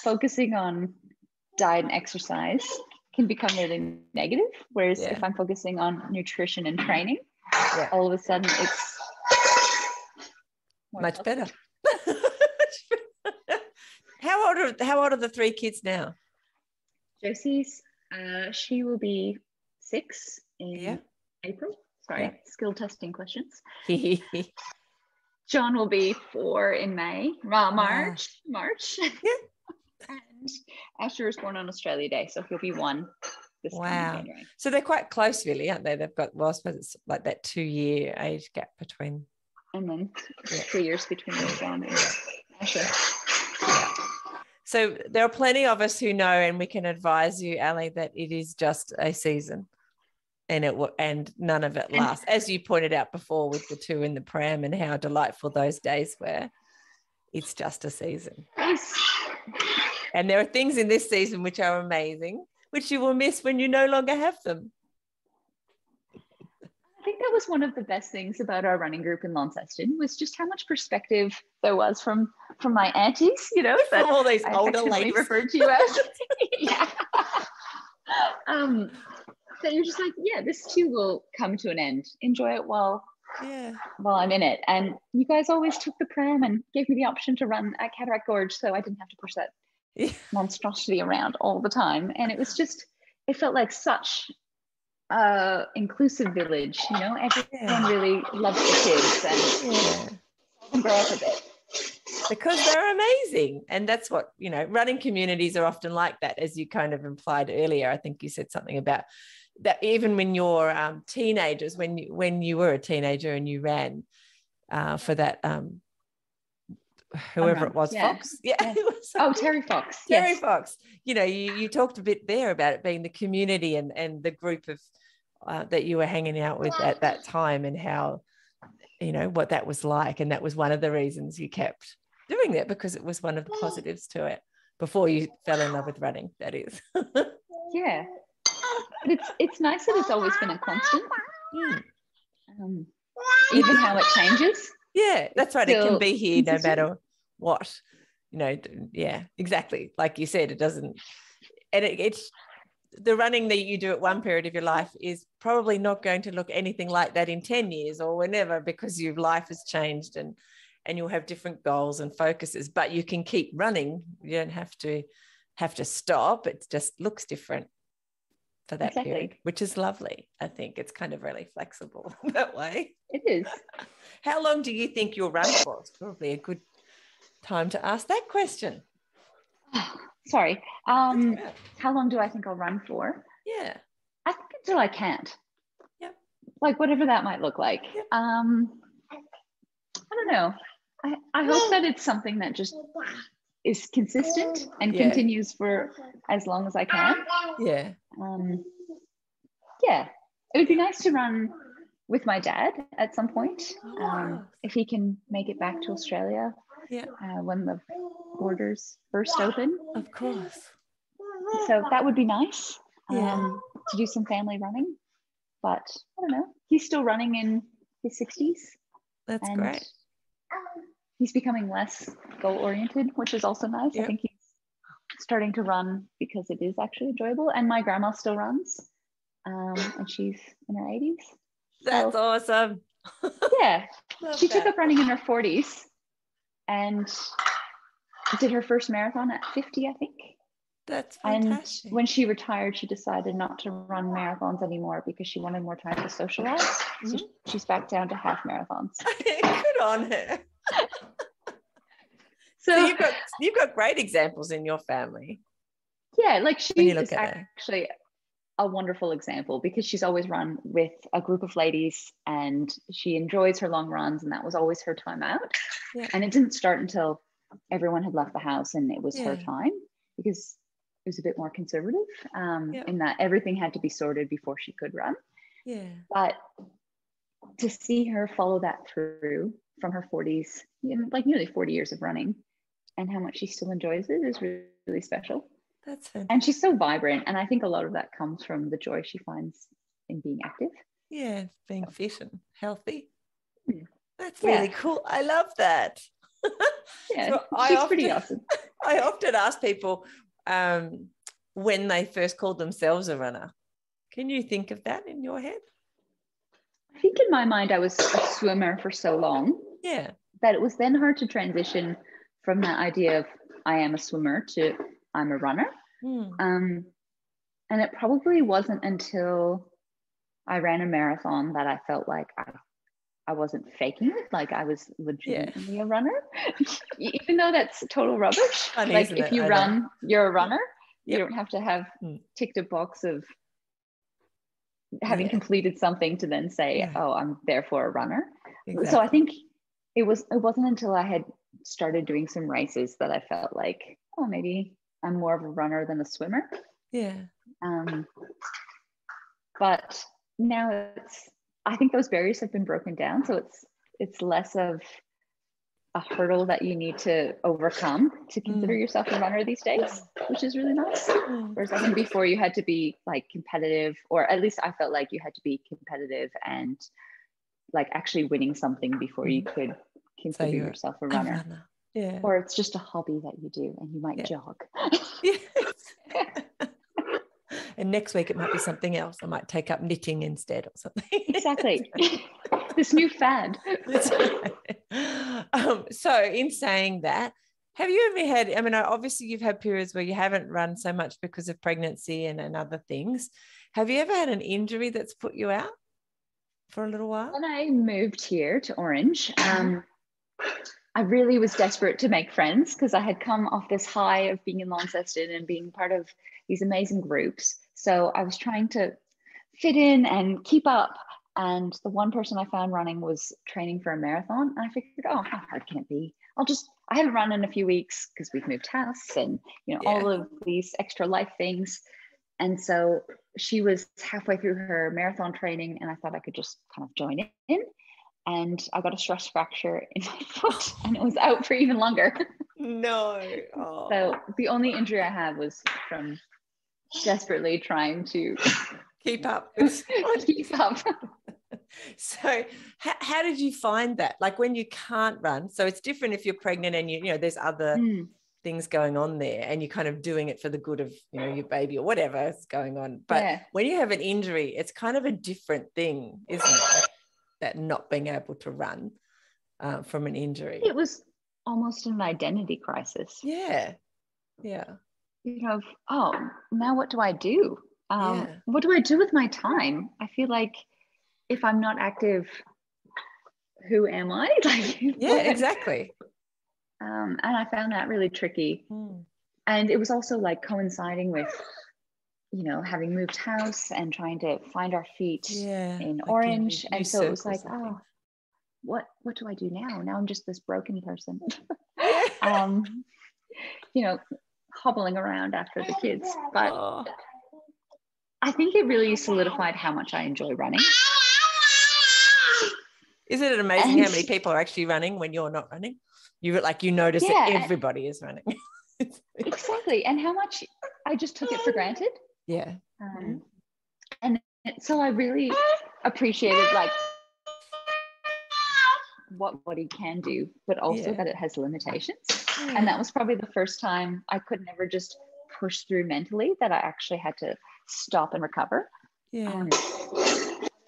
focusing on diet and exercise can become really negative. Whereas if I'm focusing on nutrition and training, all of a sudden it's much better. How old are the 3 kids now? Josie's she will be 6 in April. Sorry, skill testing questions. John will be 4 in March. And Asher was born on Australia Day, so he'll be 1 this coming January. So they're quite close, really, aren't they? They've got, well, I suppose it's like that 2-year age gap between. And then 3 years between John and Asher. So there are plenty of us who know, and we can advise you, Allie, that it is just a season, and none of it lasts. As you pointed out before with the 2 in the pram and how delightful those days were, it's just a season. And there are things in this season which are amazing, which you will miss when you no longer have them. I think that was one of the best things about our running group in Launceston, was just how much perspective there was from my aunties, you know, that from all these I older ladies referred to you as. That you're just like, this too will come to an end. Enjoy it while I'm in it. And you guys always took the pram and gave me the option to run at Cataract Gorge, so I didn't have to push that monstrosity around all the time. And it was just, it felt like such inclusive village, you know. Everyone really loves the kids and grow up a bit. Because they're amazing. And that's what, you know, running communities are often like that, as you kind of implied earlier. I think you said something about that even when you're teenagers, when you were a teenager and you ran for that whoever it was, Fox. Terry Fox. Terry Fox. You know, you talked a bit there about it being the community and the group of that you were hanging out with at that time, and how, you know, what that was like. And that was one of the reasons you kept doing that, because it was one of the positives to it before you fell in love with running, that is. But it's nice that it's always been a constant. Even how it changes. Yeah, that's right. It can be here no matter what, you know. Yeah, exactly. Like you said, it doesn't, and it's the running that you do at one period of your life is probably not going to look anything like that in 10 years or whenever, because your life has changed and you'll have different goals and focuses, but you can keep running. You don't have to stop. It just looks different for that period, which is lovely. I think it's kind of really flexible that way. It is. How long do you think you'll run for? It's probably a good time to ask that question. Sorry. How long do I think I'll run for? Yeah. I think until I can't. Yep. Like whatever that might look like. Yep. I don't know. I hope that it's something that just is consistent and continues for as long as I can. Yeah. Yeah. It would be nice to run with my dad at some point. If he can make it back to Australia. Yeah. When the borders first open. Of course. So that would be nice. Yeah. To do some family running. But I don't know. He's still running in his 60s. That's great. He's becoming less goal oriented, which is also nice. Yep. I think he's starting to run because it is actually enjoyable. And my grandma still runs. And she's in her 80s. That's awesome. Yeah. She took up running in her 40s and did her first marathon at 50, I think. That's fantastic. And when she retired, she decided not to run marathons anymore because she wanted more time to socialize. Mm-hmm. So she's back down to half marathons. Good on her. So you've got great examples in your family. Yeah, like she is actually a wonderful example because she's always run with a group of ladies and she enjoys her long runs, and that was always her time out. Yeah. And it didn't start until everyone had left the house and it was her time, because it was a bit more conservative in that everything had to be sorted before she could run. Yeah. But to see her follow that through from her 40s, like nearly 40 years of running, and how much she still enjoys it is really, really special. That's fantastic. And she's so vibrant. And I think a lot of that comes from the joy she finds in being active. Yeah, being fit and healthy. That's really cool. I love that. Yeah, so she's pretty awesome. I often ask people when they first called themselves a runner. Can you think of that in your head? I think in my mind, I was a swimmer for so long that it was then hard to transition from that idea of I am a swimmer to I'm a runner. And it probably wasn't until I ran a marathon that I felt like I wasn't faking it, like I was legitimately a runner, even though that's total rubbish. Funny, like if you run, you're a runner. You don't have to have ticked a box of having completed something to then say, oh, I'm therefore a runner. Exactly. So I think it wasn't until I had started doing some races that I felt like, oh, maybe I'm more of a runner than a swimmer. Yeah. But now I think those barriers have been broken down. So it's less of a hurdle that you need to overcome to consider yourself a runner these days, which is really nice. Whereas I think before you had to be like competitive, or at least I felt like you had to be competitive and like actually winning something before you could consider yourself a runner. Yeah. Or it's just a hobby that you do and you might jog. And next week it might be something else. I might take up knitting instead or something. Exactly. This new fad. So in saying that, have you ever had, I mean, obviously you've had periods where you haven't run so much because of pregnancy and other things. Have you ever had an injury that's put you out for a little while? When I moved here to Orange, I really was desperate to make friends because I had come off this high of being in Launceston and being part of these amazing groups. So I was trying to fit in and keep up. And the one person I found running was training for a marathon. And I figured, oh, how hard can it be? I haven't run in a few weeks because we've moved house and, all of these extra life things. And so she was halfway through her marathon training and I thought I could just kind of join in. And I got a stress fracture in my foot and it was out for even longer. No. Oh. So the only injury I had was from desperately trying to keep up. So how did you find that? Like when you can't run, so it's different if you're pregnant and there's other things going on there, and you're kind of doing it for the good of, you know, your baby or whatever is going on. But when you have an injury, it's kind of a different thing, isn't it? Like that not being able to run from an injury. It was almost an identity crisis. Yeah. You know, oh, now what do I do? What do I do with my time? I feel like if I'm not active, who am I? Like, exactly. And I found that really tricky. And it was also like coinciding with, you know, having moved house and trying to find our feet in like Orange. And so it was like, oh, what do I do now? Now I'm just this broken person. You know, hobbling around after the kids. But I think it really solidified how much I enjoy running. Isn't it amazing how many people are actually running when you're not running? You notice that everybody is running. Exactly. And how much I just took it for granted. Yeah. And so I really appreciated like what body can do, but also that it has limitations. And that was probably the first time I could never just push through mentally, that I actually had to stop and recover. Than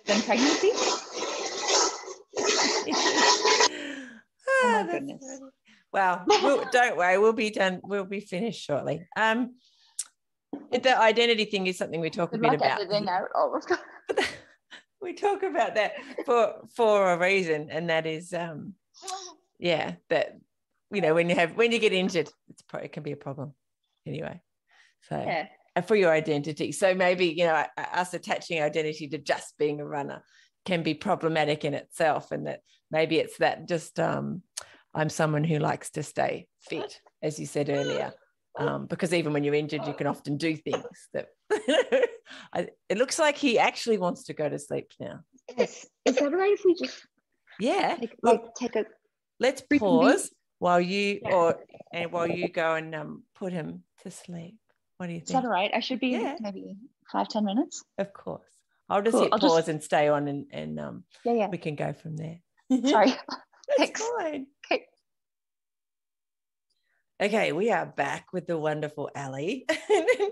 pregnancy. Oh my goodness. Funny. Well, don't worry, we'll be done. We'll be finished shortly. The identity thing is something we talk a bit about. We talk about that for a reason, and that is that, you know, when you get injured, it can be a problem anyway. So for your identity, so maybe, you know, us attaching identity to just being a runner can be problematic in itself, and that maybe it's that just I'm someone who likes to stay fit, as you said earlier, because even when you're injured, you can often do things that it looks like he actually wants to go to sleep now. Yes. Is that right if we just take a let's pause while you while you go and put him to sleep. What do you think? Is that all right? I should be maybe 5-10 minutes. Of course. I'll just hit pause and stay on, and we can go from there. Sorry. Thanks. Fine. Okay, we are back with the wonderful Allie.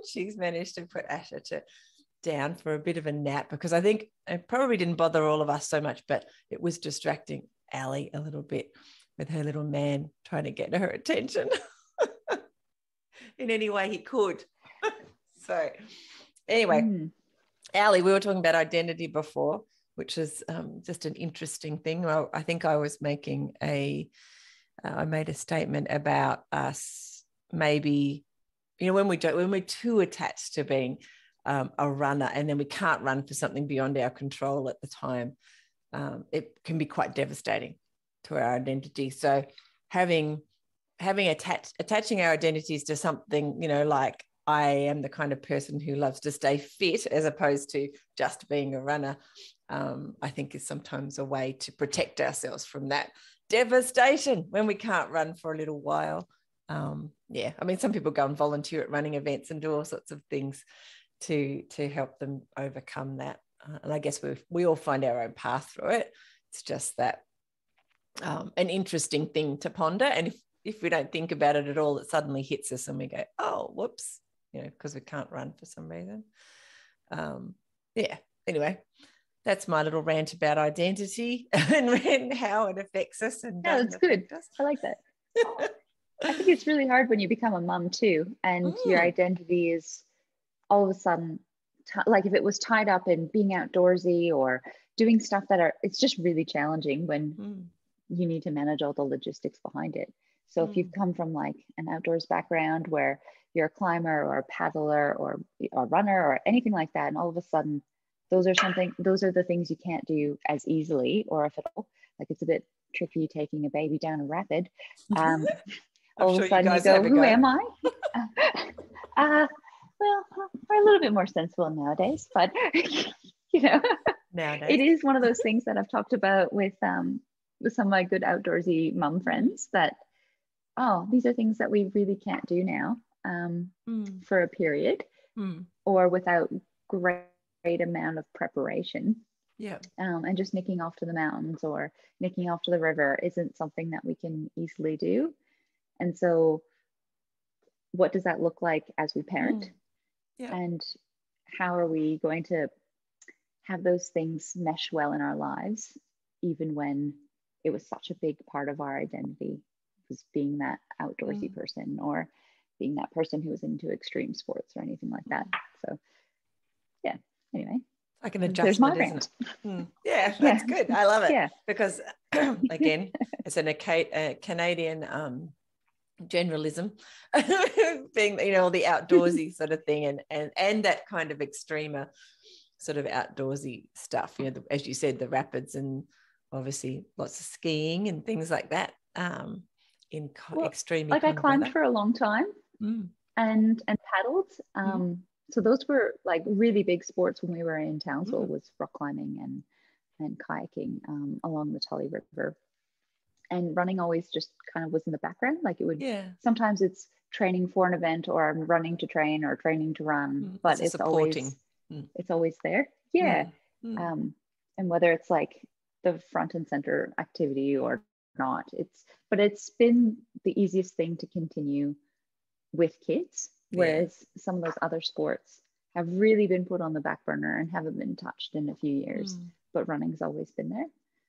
She's managed to put Asha down for a bit of a nap, because I think it probably didn't bother all of us so much, but it was distracting Allie a little bit with her little man trying to get her attention in any way he could. So anyway, Allie, we were talking about identity before, which is just an interesting thing. Well, I think I was making I made a statement about us maybe, you know, when we're too attached to being a runner, and then we can't run for something beyond our control at the time, it can be quite devastating to our identity. So attaching our identities to something, you know, like I am the kind of person who loves to stay fit as opposed to just being a runner, I think is sometimes a way to protect ourselves from that devastation when we can't run for a little while. I mean, some people go and volunteer at running events and do all sorts of things to help them overcome that. And I guess we all find our own path through it. It's just that an interesting thing to ponder. And if we don't think about it at all, it suddenly hits us and we go, oh, whoops, you know, because we can't run for some reason. Anyway, that's my little rant about identity and how it affects us. And that's good. I like that. I think it's really hard when you become a mum too, and your identity is all of a sudden, like if it was tied up in being outdoorsy or doing stuff it's just really challenging when you need to manage all the logistics behind it. So if you've come from like an outdoors background where you're a climber or a paddler or a runner or anything like that, and all of a sudden those are the things you can't do as easily, or if at all, like it's a bit tricky taking a baby down a rapid. All of a sudden you go, who am I? Well, we're a little bit more sensible nowadays, but you know, it is one of those things that I've talked about with some of my good outdoorsy mum friends, that these are things that we really can't do now for a period or without great amount of preparation. And just nicking off to the mountains or nicking off to the river isn't something that we can easily do. And so what does that look like as we parent? Yeah. And how are we going to have those things mesh well in our lives, even when it was such a big part of our identity, was being that outdoorsy person, or being that person who was into extreme sports or anything like that. So yeah, anyway, like an there's my adjustment, isn't it? Yeah, Yeah. that's good. I love it. Yeah. Because again, it's a Canadian generalism, being, you know, all the outdoorsy sort of thing, and that kind of extremer sort of outdoorsy stuff, you know, as you said, the rapids, and obviously lots of skiing and things like that, extreme, like I climbed for a long time and paddled, so those were like really big sports when we were in Townsville, was rock climbing and kayaking along the Tully River. And running always just kind of was in the background. Like it would, sometimes it's training for an event, or I'm running to train or training to run, but it's always there. Yeah. And whether it's like the front and center activity or not, but it's been the easiest thing to continue with kids. Whereas some of those other sports have really been put on the back burner and haven't been touched in a few years, but running's always been there.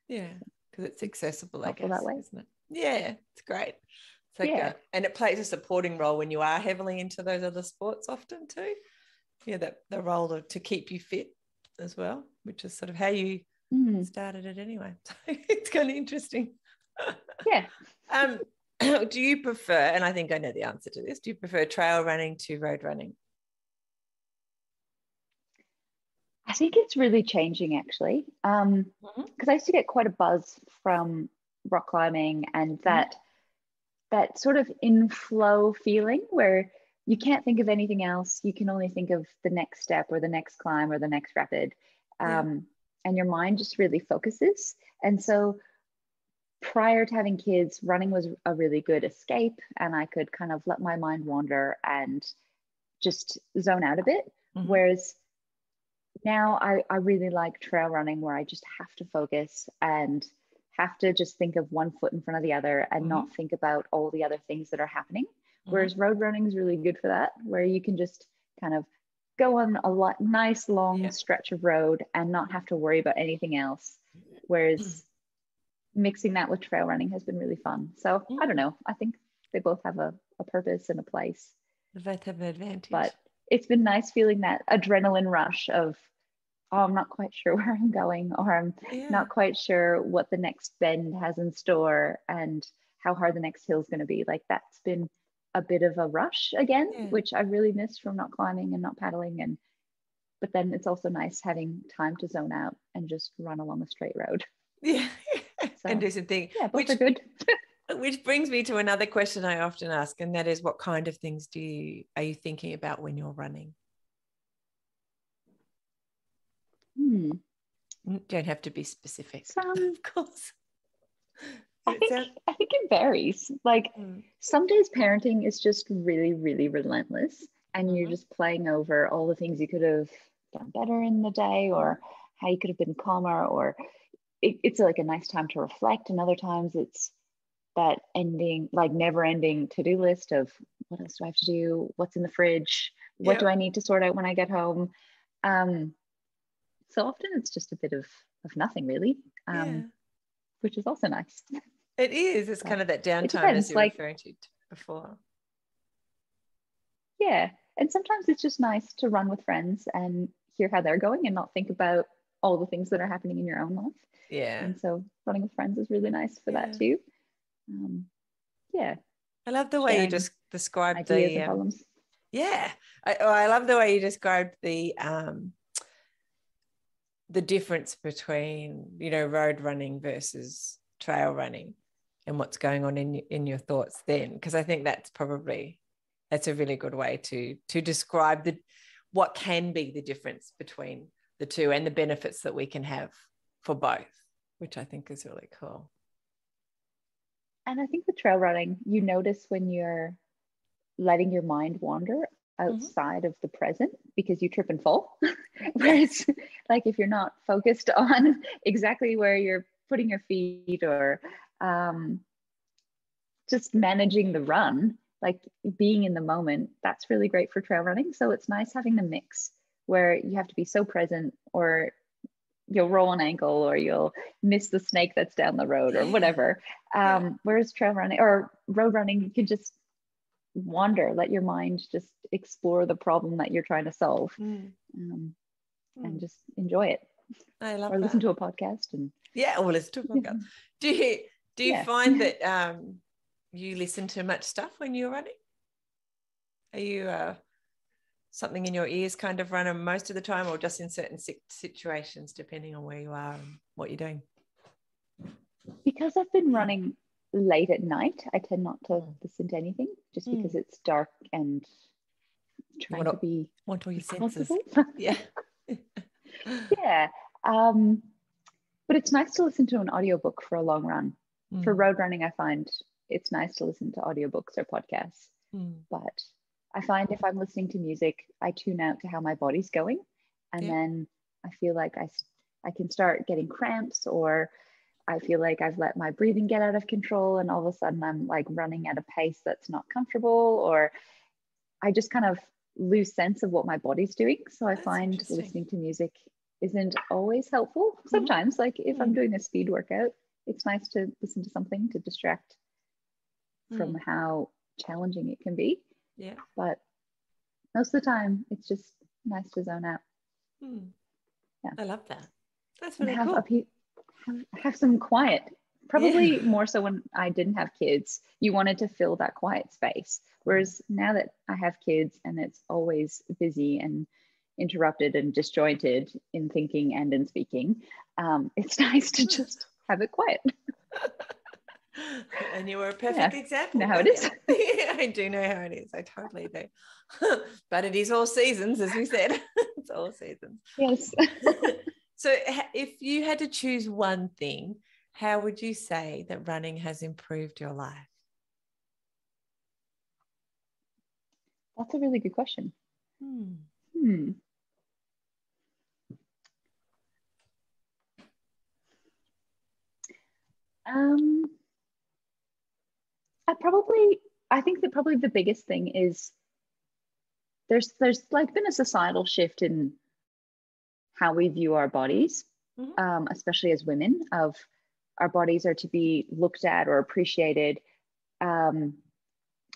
Yeah. Because it's accessible, I guess, that way. isn't it? Yeah, it's great. It's like and it plays a supporting role when you are heavily into those other sports often too. Yeah, that the role to keep you fit as well, which is sort of how you started it anyway. So it's kind of interesting. Yeah. Do you prefer, and I think I know the answer to this, do you prefer trail running to road running? I think it's really changing, actually, because I used to get quite a buzz from rock climbing and that sort of in-flow feeling where you can't think of anything else. You can only think of the next step or the next climb or the next rapid, and your mind just really focuses. And so prior to having kids, running was a really good escape, and I could kind of let my mind wander and just zone out a bit. Whereas now I really like trail running, where I just have to focus and have to just think of one foot in front of the other and not think about all the other things that are happening. Whereas road running is really good for that, where you can just kind of go on a nice long stretch of road and not have to worry about anything else. Whereas mixing that with trail running has been really fun. So I don't know. I think they both have a purpose and a place. They both have an advantage. But it's been nice feeling that adrenaline rush of, oh, I'm not quite sure where I'm going, or I'm not quite sure what the next bend has in store and how hard the next hill is going to be. Like that's been a bit of a rush again, which I really missed from not climbing and not paddling. But then it's also nice having time to zone out and just run along a straight road. Yeah. So, and do something. Yeah, both are good. Which brings me to another question I often ask, and that is, what kind of things are you thinking about when you're running? Don't have to be specific, of course. I think it varies. Like some days parenting is just really, really relentless, and you're just playing over all the things you could have done better in the day, or how you could have been calmer, or it's like a nice time to reflect. And other times it's that never ending to-do list of what else do I have to do? What's in the fridge? What do I need to sort out when I get home? So often it's just a bit of nothing really, which is also nice. It is. It's kind of that downtime as you were referring to before. Yeah. And sometimes it's just nice to run with friends and hear how they're going and not think about all the things that are happening in your own life. Yeah. And so running with friends is really nice for that too. I love the way you just described ideas and problems. I love the way you described the difference between, you know, road running versus trail running and what's going on in your thoughts then, because I think that's a really good way to describe what can be the difference between the two and the benefits that we can have for both, which I think is really cool. And I think with trail running, you notice when you're letting your mind wander outside of the present, because you trip and fall. Whereas like if you're not focused on exactly where you're putting your feet, or just managing the run, like being in the moment, that's really great for trail running. So it's nice having the mix where you have to be so present, or you'll roll an ankle, or you'll miss the snake that's down the road, or whatever. Whereas trail running or road running, you can just wander, let your mind just explore the problem that you're trying to solve, and just enjoy it. I love or that. Listen to a podcast and or listen to a podcast. Do you find that you listen to much stuff when you're running? Are you something in your ears kind of running most of the time, or just in certain situations depending on where you are and what you're doing? Because I've been running late at night, I tend not to listen to anything, just because it's dark and trying to be want all your senses. yeah but it's nice to listen to an audiobook for a long run. For road running, I find it's nice to listen to audiobooks or podcasts, but I find if I'm listening to music, I tune out to how my body's going, and then I feel like I can start getting cramps, or I feel like I've let my breathing get out of control, and all of a sudden I'm like running at a pace that's not comfortable, or I just kind of lose sense of what my body's doing. So I find listening to music isn't always helpful. Sometimes, like if I'm doing a speed workout, it's nice to listen to something to distract from how challenging it can be. Yeah. But most of the time, it's just nice to zone out. Yeah. I love that. That's really cool. Have some quiet. Probably more so when I didn't have kids, you wanted to fill that quiet space. Whereas now that I have kids and it's always busy and interrupted and disjointed in thinking and in speaking, it's nice to just have it quiet. And you were a perfect example. You know how it is. Yeah, I do know how it is. I totally do. But it is all seasons, as we said. It's all seasons. Yes. So if you had to choose one thing, how would you say that running has improved your life? That's a really good question. I think that probably the biggest thing is there's like been a societal shift in how we view our bodies, especially as women, of our bodies are to be looked at or appreciated. And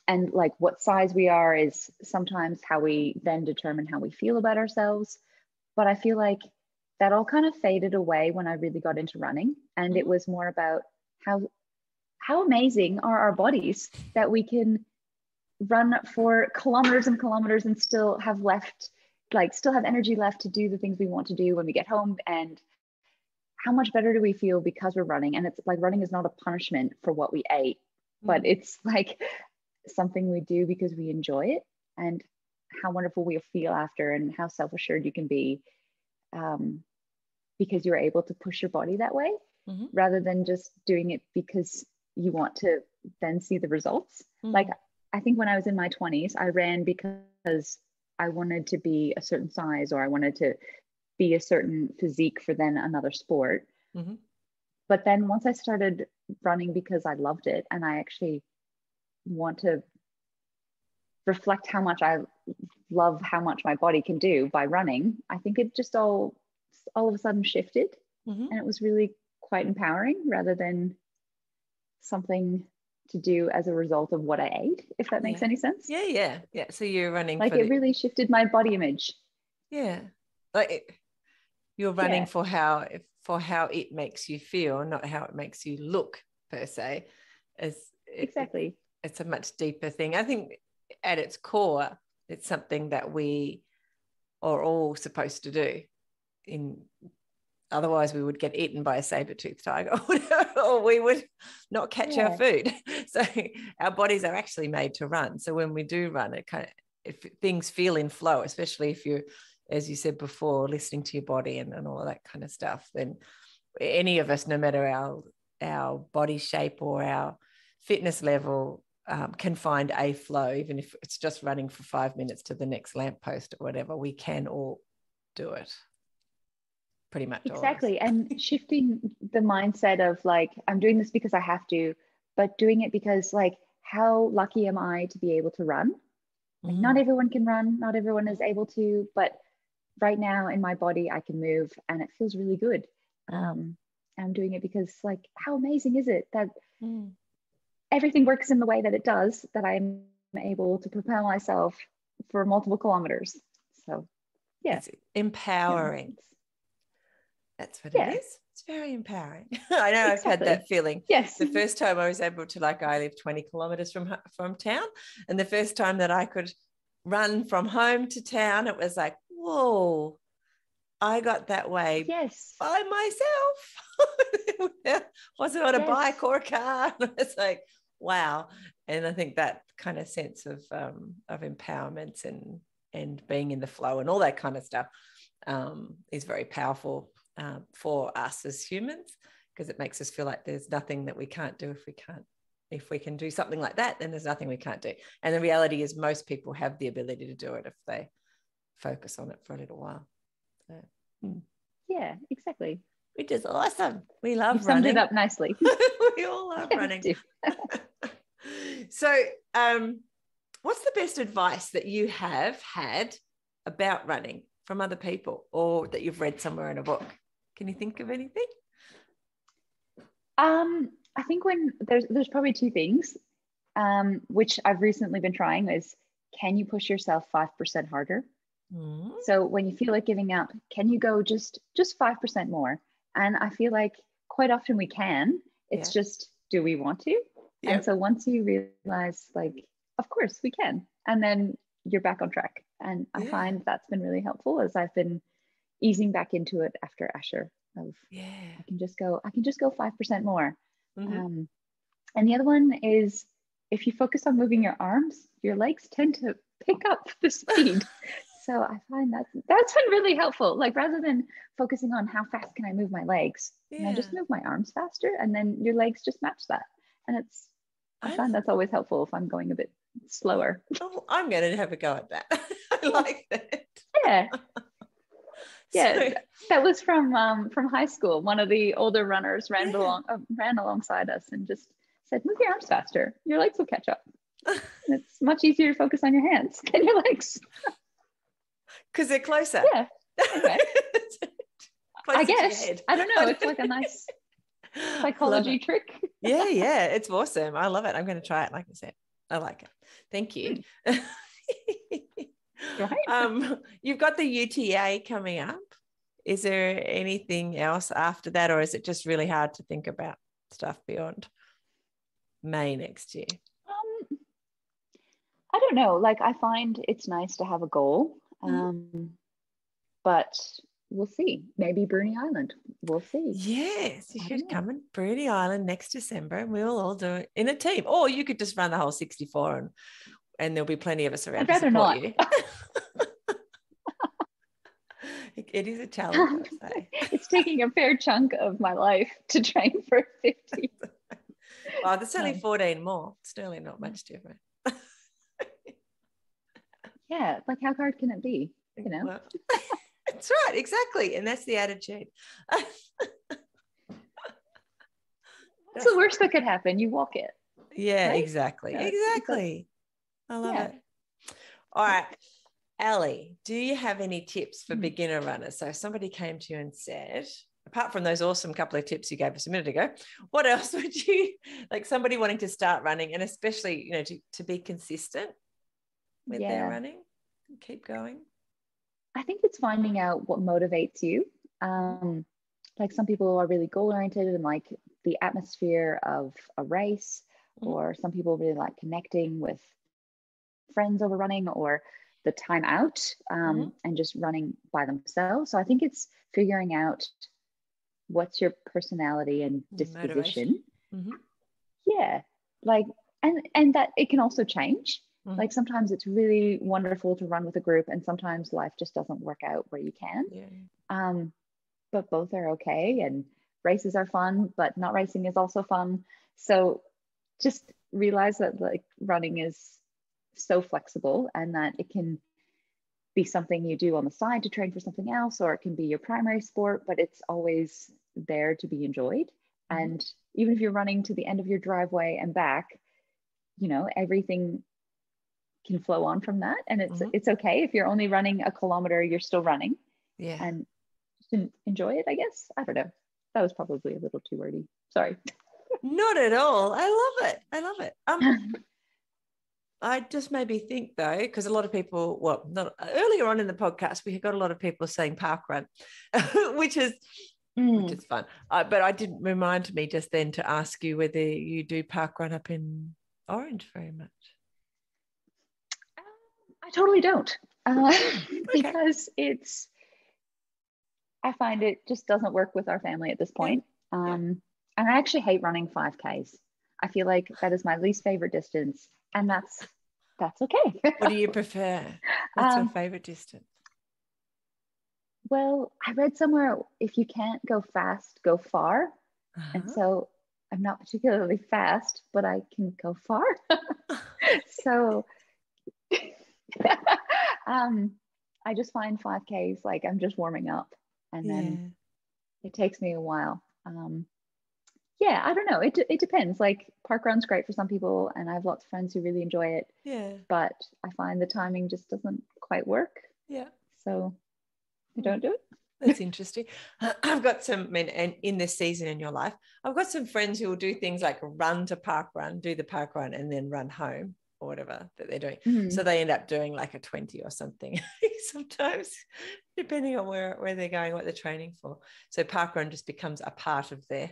like what size we are is sometimes how we then determine how we feel about ourselves. But I feel like that all kind of faded away when I really got into running. And it was more about how amazing are our bodies that we can run for kilometers and kilometers and still have energy left to do the things we want to do when we get home. And how much better do we feel because we're running? And it's like running is not a punishment for what we ate, but it's like something we do because we enjoy it, and how wonderful we'll feel after, and how self-assured you can be because you're able to push your body that way, rather than just doing it because you want to then see the results. Like I think when I was in my 20s, I ran because I wanted to be a certain size, or I wanted to be a certain physique for then another sport. But then once I started running because I loved it, and I actually want to reflect how much I love how much my body can do by running, I think it just all of a sudden shifted, and it was really quite empowering, rather than something to do as a result of what I ate, if that makes any sense. Yeah. So you're running like it really shifted my body image. Like you're running for how it makes you feel, not how it makes you look per se. Exactly. It's a much deeper thing. I think at its core, it's something that we are all supposed to do. Otherwise we would get eaten by a saber-toothed tiger, or we would not catch our food. So our bodies are actually made to run. So when we do run, if things feel in flow, especially if you're, as you said before, listening to your body and all of that kind of stuff, then any of us, no matter our body shape or our fitness level, can find a flow, even if it's just running for 5 minutes to the next lamppost or whatever. We can all do it. Pretty much. Exactly. And shifting the mindset of like, I'm doing this because I have to, but doing it because like how lucky am I to be able to run? Like, not everyone can run, not everyone is able to, but right now in my body, I can move and it feels really good. I'm doing it because, like, how amazing is it that everything works in the way that it does, that I'm able to propel myself for multiple kilometers. So yeah. It's empowering. That's what it is. It's very empowering. I know. Exactly. I've had that feeling. Yes. The first time I was able to, like, I live 20 kilometers from town, and the first time that I could run from home to town, it was like, whoa, I got that way by myself. Wasn't on a bike or a car. It's like, wow. And I think that kind of sense of empowerment and being in the flow and all that kind of stuff is very powerful for us as humans, because it makes us feel like there's nothing that we can't do. If we can do something like that, then there's nothing we can't do. And the reality is most people have the ability to do it if they focus on it for a little while. So, yeah, exactly. Which is awesome. We love You've running. Summed it up nicely. We all love running. So what's the best advice that you have had about running from other people, or that you've read somewhere in a book? Can you think of anything? I think when there's probably two things, which I've recently been trying, is, can you push yourself 5% harder? So when you feel like giving up, can you go just 5% more? And I feel like quite often we can. It's just, do we want to? Yep. And so once you realize, like, of course we can, and then you're back on track. And I find that's been really helpful as I've been easing back into it after Asha. I can just go 5% more. And the other one is, if you focus on moving your arms, your legs tend to pick up the speed. So I find that's been really helpful. Like, rather than focusing on how fast can I move my legs, I just move my arms faster, and then your legs just match that. And I find that's always helpful if I'm going a bit slower. Oh, I'm going to have a go at that. I like that. Yeah. Yeah, so, that was from high school. One of the older runners ran alongside us and just said, "Move your arms faster. Your legs will catch up." It's much easier to focus on your hands than your legs. Because they're closer. Yeah. Anyway. I guess. I don't know. It's like a nice psychology trick. Yeah. It's awesome. I love it. I'm going to try it. Like I said, I like it. Thank you. Right. You've got the UTA coming up. Is there anything else after that, or is it just really hard to think about stuff beyond May next year? I don't know. Like, I find it's nice to have a goal, but we'll see. Maybe Bruny Island. We'll see. Yes, you should come in Bruny Island next December, and we'll all do it in a team. Or you could just run the whole 64, and there'll be plenty of us around to support you. It is a challenge, I'd say. It's taking a fair chunk of my life to train for 50. Well, there's only 14 more. It's really not much different. Yeah, like, how hard can it be? You know? Well, that's right, exactly. And that's the attitude. What's the worst that could happen? You walk it. Yeah, right? Exactly. I love it. All right. Allie, do you have any tips for beginner runners? So if somebody came to you and said, apart from those awesome couple of tips you gave us a minute ago, what else would you, like, somebody wanting to start running, and especially, you know, to be consistent with their running, keep going? I think it's finding out what motivates you. Like, some people are really goal oriented and like the atmosphere of a race, or some people really like connecting with friends over running, or the time out and just running by themselves. So I think it's figuring out what's your personality and disposition. Yeah, like, and that it can also change. Like, sometimes it's really wonderful to run with a group, and sometimes life just doesn't work out where you can. But both are okay, and races are fun, but not racing is also fun. So just realize that, like, running is so flexible, and that it can be something you do on the side to train for something else, or it can be your primary sport, but it's always there to be enjoyed. And even if you're running to the end of your driveway and back, everything can flow on from that. And it's okay. If you're only running a kilometer, you're still running. Yeah. And enjoy it, I guess. I don't know. That was probably a little too wordy. Sorry. Not at all. I love it. I just made me think though, because a lot of people, not earlier on in the podcast, we got a lot of people saying park run, which is fun. But I didn't remind me just then to ask you whether you do park run up in Orange very much. I totally don't, because I find it just doesn't work with our family at this point. And I actually hate running 5Ks. I feel like that is my least favorite distance, and that's okay. What do you prefer? What's your favorite distance? Well, I read somewhere, if you can't go fast, go far. And so I'm not particularly fast, but I can go far. So I just find 5Ks like I'm just warming up, and then it takes me a while. I don't know. It depends. Like park run's great for some people, and I have lots of friends who really enjoy it. Yeah. But I find the timing just doesn't quite work. Yeah. So I don't do it. That's interesting. I've got some, and in this season in your life, I've got some friends who will do things like run to park run, do the park run, and then run home or whatever that they're doing. Mm-hmm. So they end up doing like a 20 or something sometimes, depending on where they're going, what they're training for. So park run just becomes a part of their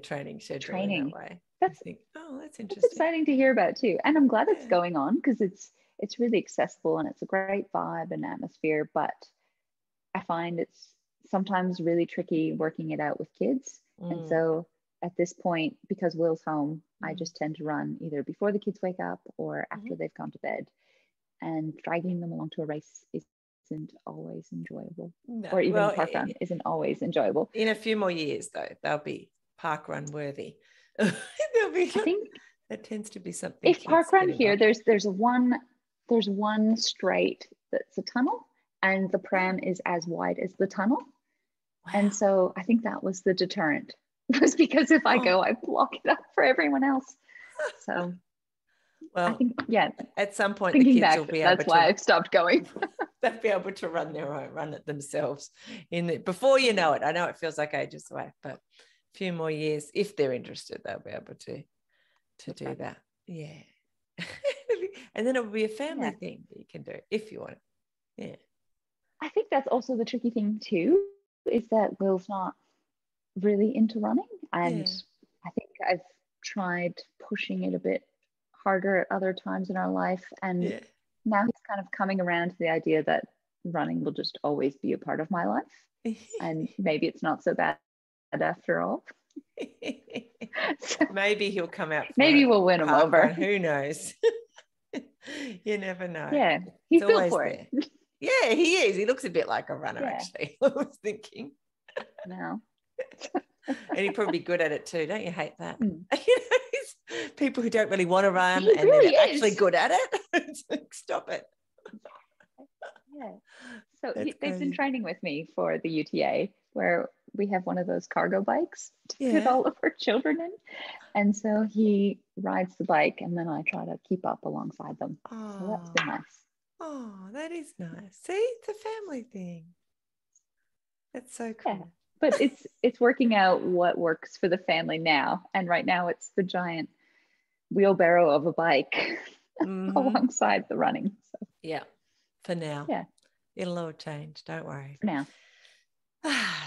training schedule in that way. That's interesting. That's exciting to hear about too. And I'm glad it's going on, because it's really accessible and it's a great vibe and atmosphere. But I find it's sometimes really tricky working it out with kids. And so at this point, because Will's home, I just tend to run either before the kids wake up or after they've gone to bed. And dragging them along to a race isn't always enjoyable. Or even park run isn't always enjoyable. In a few more years though, they'll be park run worthy. I think that tends to be something. If park run here, there's one straight that's a tunnel, and the pram is as wide as the tunnel. Wow. And so I think that was the deterrent, was because if I go, I block it up for everyone else. So I think, at some point the kids will be able to. That's why I've stopped going. They'll be able to run it themselves before you know it. I know it feels like ages away, but a few more years, if they're interested, they'll be able to do that. Yeah. And then it will be a family thing that you can do if you want it. Yeah. I think that's also the tricky thing too, is that Will's not really into running. And I think I've tried pushing it a bit harder at other times in our life. And now he's kind of coming around to the idea that running will just always be a part of my life. And maybe it's not so bad after all. So maybe he'll come out. Maybe we'll win him over. Who knows? You never know. Yeah, he's built for it. Yeah, he is. He looks a bit like a runner, actually. I was thinking. No. And he'd probably be good at it too. Don't you hate that? People who don't really want to run and really they're actually good at it. Stop it. Yeah. So they've been training with me for the UTA, where we have one of those cargo bikes to put all of our children in. And so he rides the bike and then I try to keep up alongside them. So that's been nice. Oh, that is nice. See, it's a family thing. That's so cool. Yeah. But it's working out what works for the family now. And right now it's the giant wheelbarrow of a bike alongside the running. So. Yeah, for now. Yeah. It'll all change. Don't worry. For now.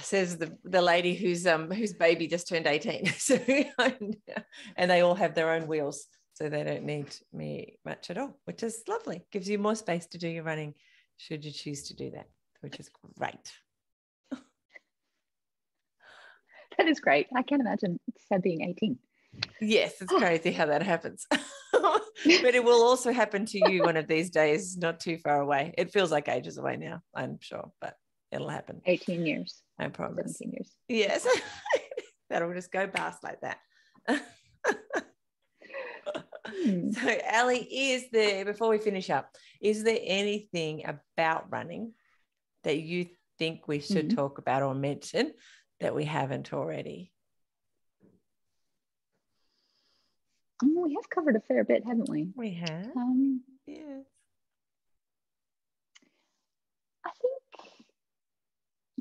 Says the lady whose baby just turned 18. So, and they all have their own wheels, so they don't need me much at all, which is lovely. Gives you more space to do your running should you choose to do that, which is great. That is great. I can't imagine Seb being 18. Yes, it's crazy how that happens. But it will also happen to you one of these days, not too far away. It feels like ages away now, I'm sure, but it'll happen. 18 years. I promise. 17 years. Yes. That'll just go past like that. So, Allie, before we finish up, is there anything about running that you think we should talk about or mention that we haven't already? We have covered a fair bit, haven't we? We have. Yeah. I think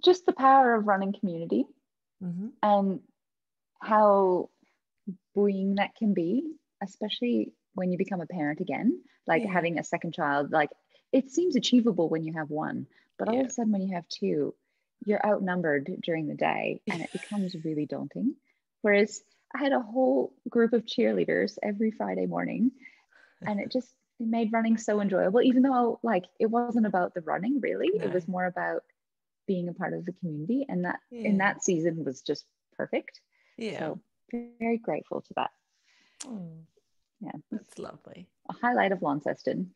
just the power of running community and how buoying that can be, especially when you become a parent again, like having a second child. Like, it seems achievable when you have one, but all of a sudden when you have two, you're outnumbered during the day and it becomes really daunting. Whereas I had a whole group of cheerleaders every Friday morning, and it made running so enjoyable, even though like it wasn't about the running really. It was more about being a part of the community, and that in that season was just perfect. So very grateful to that. Yeah, that's lovely. A highlight of Launceston.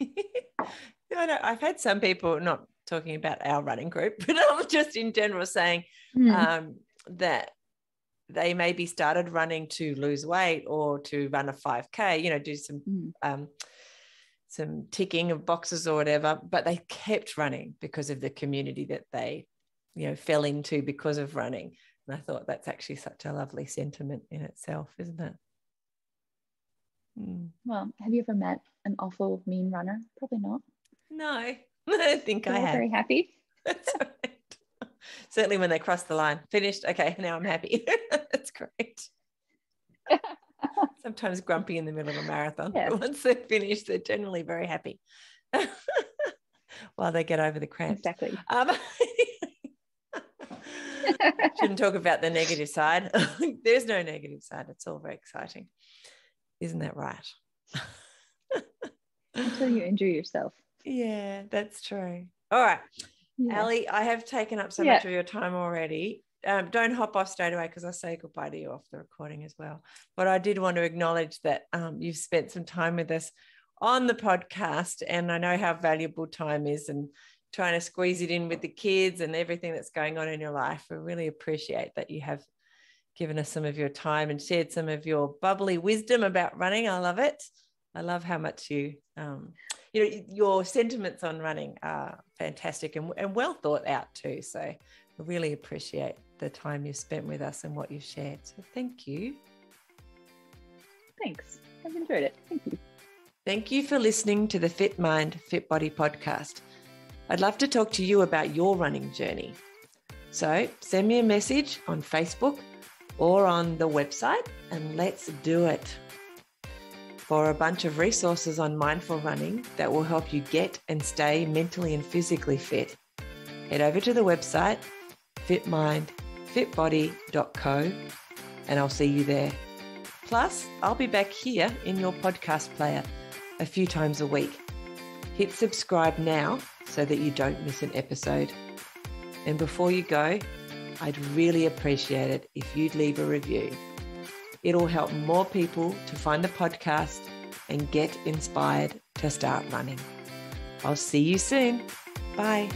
I've had some people, not talking about our running group, but just in general, saying that they maybe started running to lose weight or to run a 5K, do some ticking of boxes or whatever, but they kept running because of the community that they, fell into because of running. And I thought that's actually such a lovely sentiment in itself, isn't it? Well, have you ever met an awful mean runner? Probably not. No, I don't think I have. Very happy. That's right. Certainly when they cross the line. Finished. Okay, now I'm happy. That's great. Sometimes grumpy in the middle of a marathon, but once they're finished, they're generally very happy while they get over the cramps. Exactly. Shouldn't talk about the negative side. There's no negative side. It's all very exciting. Isn't that right? Until you injure yourself. Yeah, that's true. All right. Allie, I have taken up so much of your time already. Don't hop off straight away because I'll say goodbye to you off the recording as well. But I did want to acknowledge that you've spent some time with us on the podcast, and I know how valuable time is, and trying to squeeze it in with the kids and everything that's going on in your life. I really appreciate that you have given us some of your time and shared some of your bubbly wisdom about running. I love it. I love how much your sentiments on running are fantastic and well thought out too. So I really appreciate the time you've spent with us and what you've shared. So thank you. Thanks. I've enjoyed it. Thank you. Thank you for listening to the Fit Mind, Fit Body podcast. I'd love to talk to you about your running journey. So send me a message on Facebook or on the website and let's do it. For a bunch of resources on mindful running that will help you get and stay mentally and physically fit, head over to the website fitmindfitbody.co and I'll see you there. Plus, I'll be back here in your podcast player a few times a week. Hit subscribe now so that you don't miss an episode. And before you go, I'd really appreciate it if you'd leave a review. It'll help more people to find the podcast and get inspired to start running. I'll see you soon. Bye.